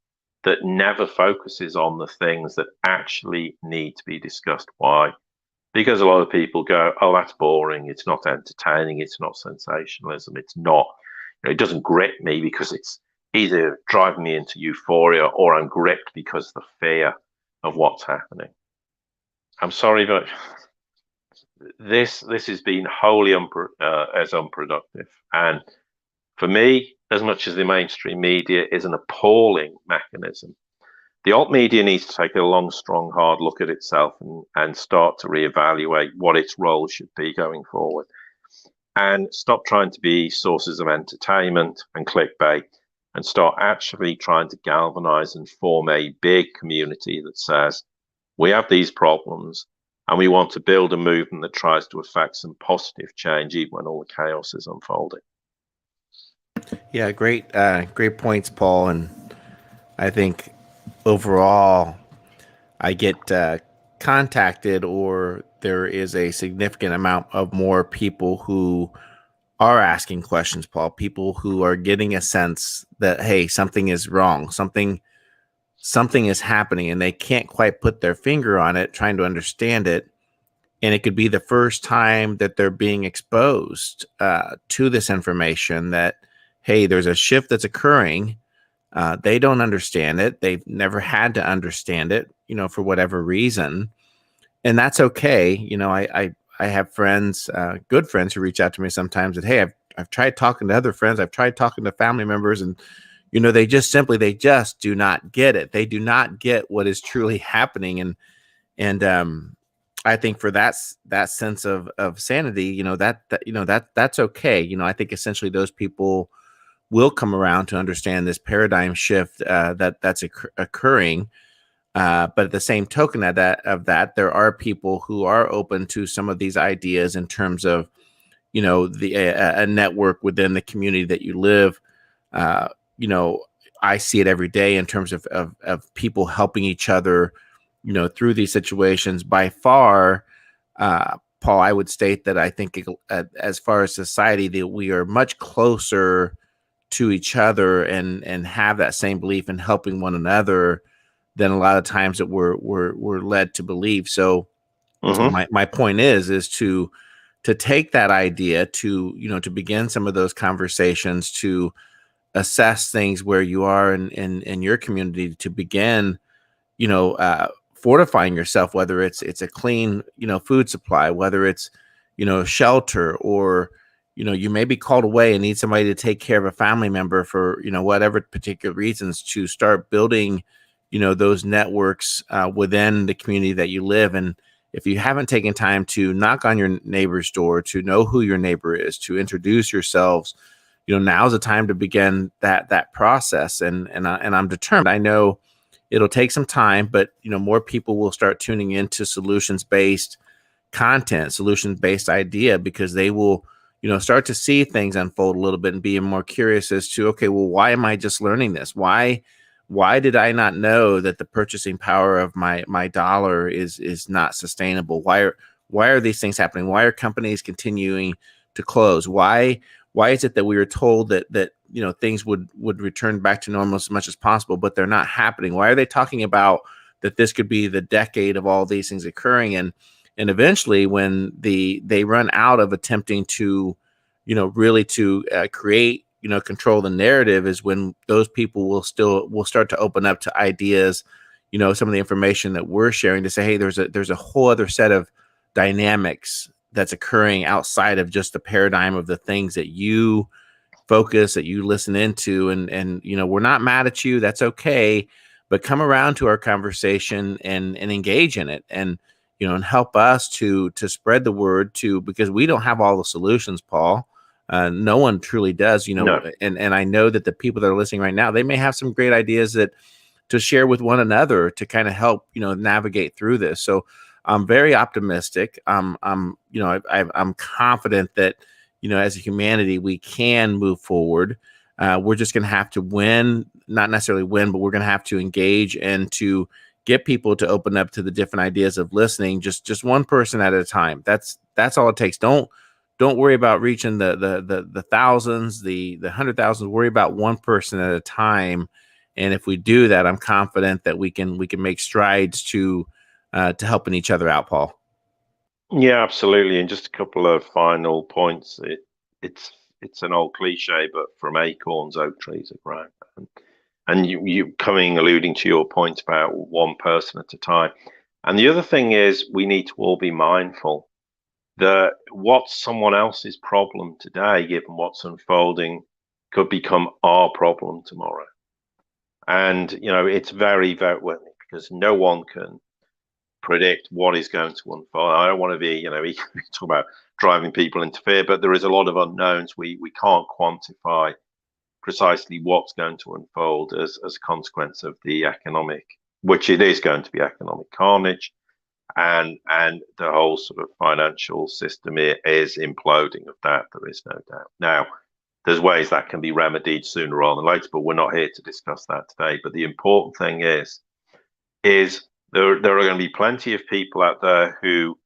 that never focuses on the things that actually need to be discussed. Why? Because a lot of people go, oh, that's boring, it's not entertaining, it's not sensationalism, it's not, it doesn't grip me because it's either driving me into euphoria or I'm gripped because of the fear of what's happening. I'm sorry, but this has been wholly as unproductive. And for me, as much as the mainstream media is an appalling mechanism, the alt media needs to take a long, strong, hard look at itself and start to reevaluate what its role should be going forward, and stop trying to be sources of entertainment and clickbait, and start actually trying to galvanize and form a big community that says, we have these problems and we want to build a movement that tries to affect some positive change even when all the chaos is unfolding. Yeah, great points, Paul. And I think overall, I get contacted, or there is a significant amount of more people who are asking questions, Paul. People who are getting a sense that, hey, something is wrong, something is happening, and they can't quite put their finger on it, trying to understand it. And it could be the first time that they're being exposed to this information that, hey, there's a shift that's occurring. They don't understand it. They've never had to understand it, for whatever reason. And that's okay. I have friends, good friends, who reach out to me sometimes that, hey, I've tried talking to other friends. I've tried talking to family members, and, they just do not get it. They do not get what is truly happening. And I think for that sense of sanity, that's okay. I think essentially those people will come around to understand this paradigm shift that's occurring. But at the same token of that, there are people who are open to some of these ideas in terms of, the a network within the community that you live. Uh, you know, I see it every day in terms of people helping each other, through these situations. By far, Paul, I would state that I think as far as society, that we are much closer to each other and have that same belief in helping one another than a lot of times that we're led to believe. So Hmm. my point is to take that idea, to begin some of those conversations, to assess things where you are in your community, to begin, fortifying yourself, whether it's a clean, food supply, whether it's, shelter, or, you may be called away and need somebody to take care of a family member for, whatever particular reasons, to start building, those networks within the community that you live in. If you haven't taken time to knock on your neighbor's door, to know who your neighbor is, to introduce yourselves, now's the time to begin that process. And I'm determined. I know it'll take some time, but more people will start tuning into solutions based content, solutions based idea, because they will, start to see things unfold a little bit and be more curious as to, okay, well, why am I just learning this? Why did I not know that the purchasing power of my dollar is not sustainable? Why are these things happening? Why are companies continuing to close? Why is it that we were told that things would return back to normal as much as possible, but they're not happening? Why are they talking about that this could be the decade of all these things occurring? And eventually, when they run out of attempting to, really to create, control the narrative, is when those people will start to open up to ideas, some of the information that we're sharing, to say, hey, there's a whole other set of dynamics that's occurring outside of just the paradigm of the things that you focus, that you listen into. And we're not mad at you, that's okay, but come around to our conversation and engage in it, and help us to spread the word, because we don't have all the solutions, Paul. No one truly does. No. And I know that the people that are listening right now, they may have some great ideas that to share with one another to kind of help navigate through this. So I'm very optimistic. I'm confident that as a humanity we can move forward. We're just going to have to not necessarily win, but we're going to have to engage and to get people to open up to the different ideas of listening, just one person at a time. That's all it takes. Don't worry about reaching the thousands, the 100,000. Worry about one person at a time. And if we do that, I'm confident that we can make strides to helping each other out, Paul. Yeah, absolutely. And just a couple of final points. It's an old cliche, but from acorns, oak trees are grown. And you coming alluding to your point about one person at a time. And the other thing is we need to all be mindful that what's someone else's problem today, given what's unfolding, could become our problem tomorrow. And it's very, very well, because no one can predict what is going to unfold. I don't want to be, talk about driving people into fear, but there is a lot of unknowns. We can't quantify precisely what's going to unfold as a consequence of the economic, which it is going to be economic carnage, and the whole sort of financial system is imploding. Of that, there is no doubt. Now, there's ways that can be remedied sooner rather than later, but we're not here to discuss that today. But the important thing is there are going to be plenty of people out there who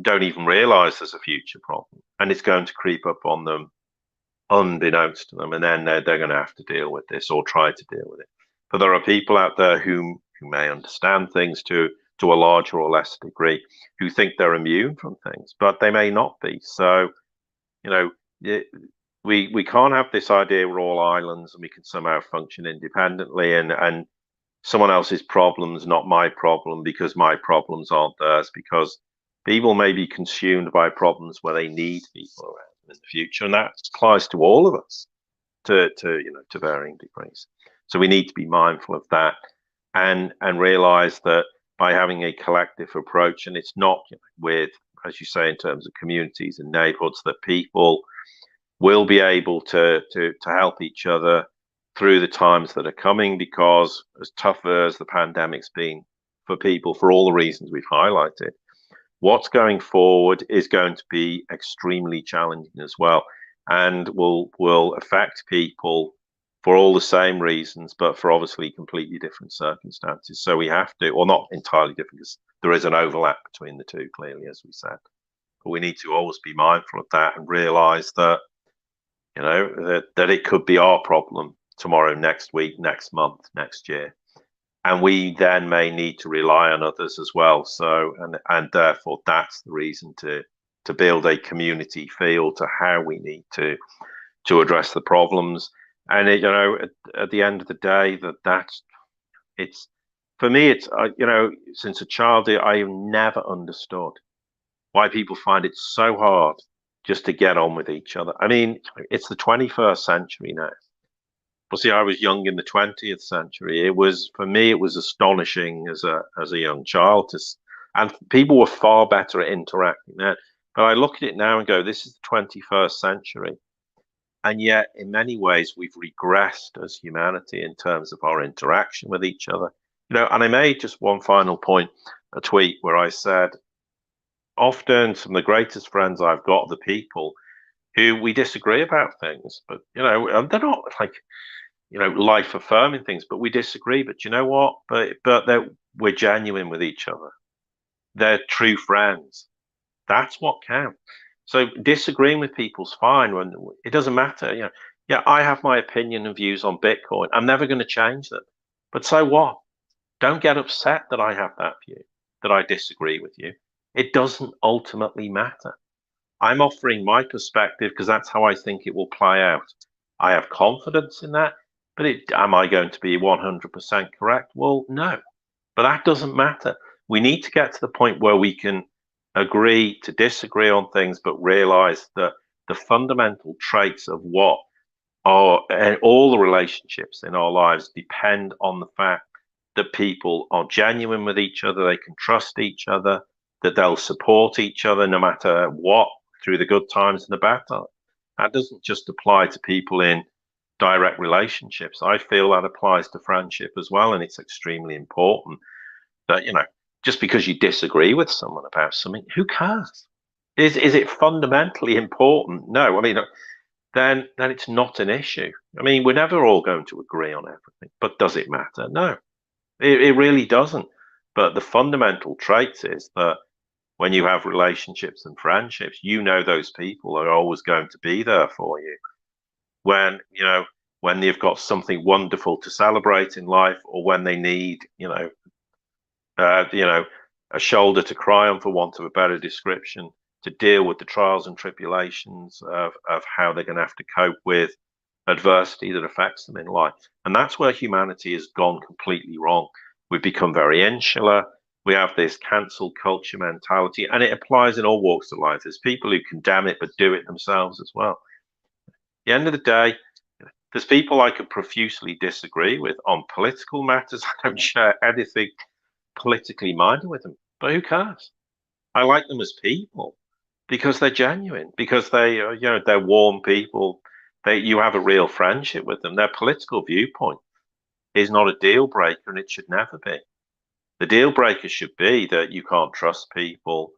don't even realize there's a future problem, and it's going to creep up on them unbeknownst to them, and then they're going to have to deal with this or try to deal with it. But there are people out there who may understand things to a larger or less degree, who think they're immune from things, but they may not be. So, we can't have this idea we're all islands and we can somehow function independently, and someone else's problems not my problem because my problems aren't theirs, because people may be consumed by problems where they need people around them in the future, and that applies to all of us to varying degrees. So we need to be mindful of that, and realize that by having a collective approach. And it's not with, as you say, in terms of communities and neighborhoods, that people will be able to help each other through the times that are coming, because as tough as the pandemic's been for people, for all the reasons we've highlighted, what's going forward is going to be extremely challenging as well, and will affect people for all the same reasons, but for obviously completely different circumstances. So we have to, or not entirely different, because there is an overlap between the two, clearly, as we said. But we need to always be mindful of that and realize that, that it could be our problem tomorrow, next week, next month, next year. And we then may need to rely on others as well. So, and therefore, that's the reason to build a community feel to how we need to address the problems. And at the end of the day, it's for me. It's since a child, I've never understood why people find it so hard just to get on with each other. I mean, it's the 21st century now. Well, see, I was young in the 20th century. For me, it was astonishing as a young child and people were far better at interacting then. But I look at it now and go, this is the 21st century. And yet, in many ways, we've regressed as humanity in terms of our interaction with each other. And I made just one final point, a tweet where I said, often some of the greatest friends I've got are the people who we disagree about things, but they're not like life affirming things, but we disagree. But you know what? But we're genuine with each other. They're true friends. That's what counts. So disagreeing with people's fine. When it doesn't matter. Yeah, I have my opinion and views on Bitcoin. I'm never going to change them. But so what? Don't get upset that I have that view, that I disagree with you. It doesn't ultimately matter. I'm offering my perspective because that's how I think it will play out. I have confidence in that, but am I going to be 100% correct? Well, no, but that doesn't matter. We need to get to the point where we can agree to disagree on things, but realize that the fundamental traits of what are all the relationships in our lives depend on the fact that people are genuine with each other, they can trust each other, that they'll support each other no matter what, through the good times and the bad times. That doesn't just apply to people in direct relationships. I feel that applies to friendship as well, and it's extremely important that just because you disagree with someone about something, who cares? Is it fundamentally important? No. I mean, then it's not an issue. I mean, we're never all going to agree on everything, but does it matter? No, it really doesn't. But the fundamental trait is that when you have relationships and friendships, those people are always going to be there for you. When you've got something wonderful to celebrate in life, or when they need, a shoulder to cry on, for want of a better description, to deal with the trials and tribulations of how they're going to have to cope with adversity that affects them in life. And that's where humanity has gone completely wrong. We've become very insular. We have this cancel culture mentality, and it applies in all walks of life. There's people who condemn it but do it themselves as well. At the end of the day, there's people I could profusely disagree with on political matters. I don't share anything politically minded with them, but who cares? I like them as people because they're genuine, because they're warm people. You have a real friendship with them. Their political viewpoint is not a deal breaker, and it should never be. The deal breaker should be that you can't trust people,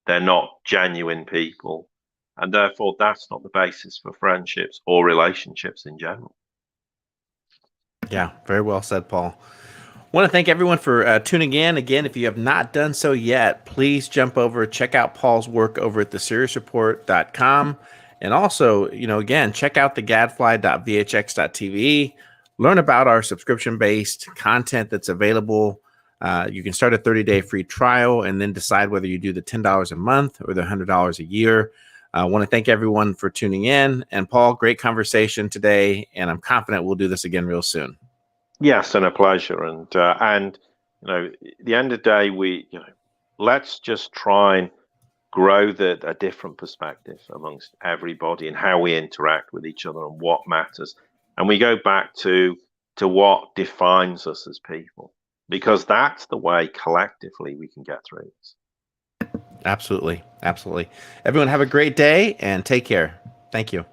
they're not genuine people, and therefore that's not the basis for friendships or relationships in general. Yeah, very well said, Paul. Want to thank everyone for tuning in. Again, if you have not done so yet, please jump over, check out Paul's work over at theseriousreport.com. And also, again, check out the gadfly.vhx.tv. Learn about our subscription-based content that's available. You can start a 30-day free trial and then decide whether you do the $10 a month or the $100 a year. I want to thank everyone for tuning in. And Paul, great conversation today, and I'm confident we'll do this again real soon. Yes, and a pleasure. And at the end of the day, let's just try and grow a different perspective amongst everybody and how we interact with each other and what matters. And we go back to what defines us as people. because that's the way collectively we can get through this. Absolutely. Absolutely. Everyone have a great day and take care. Thank you.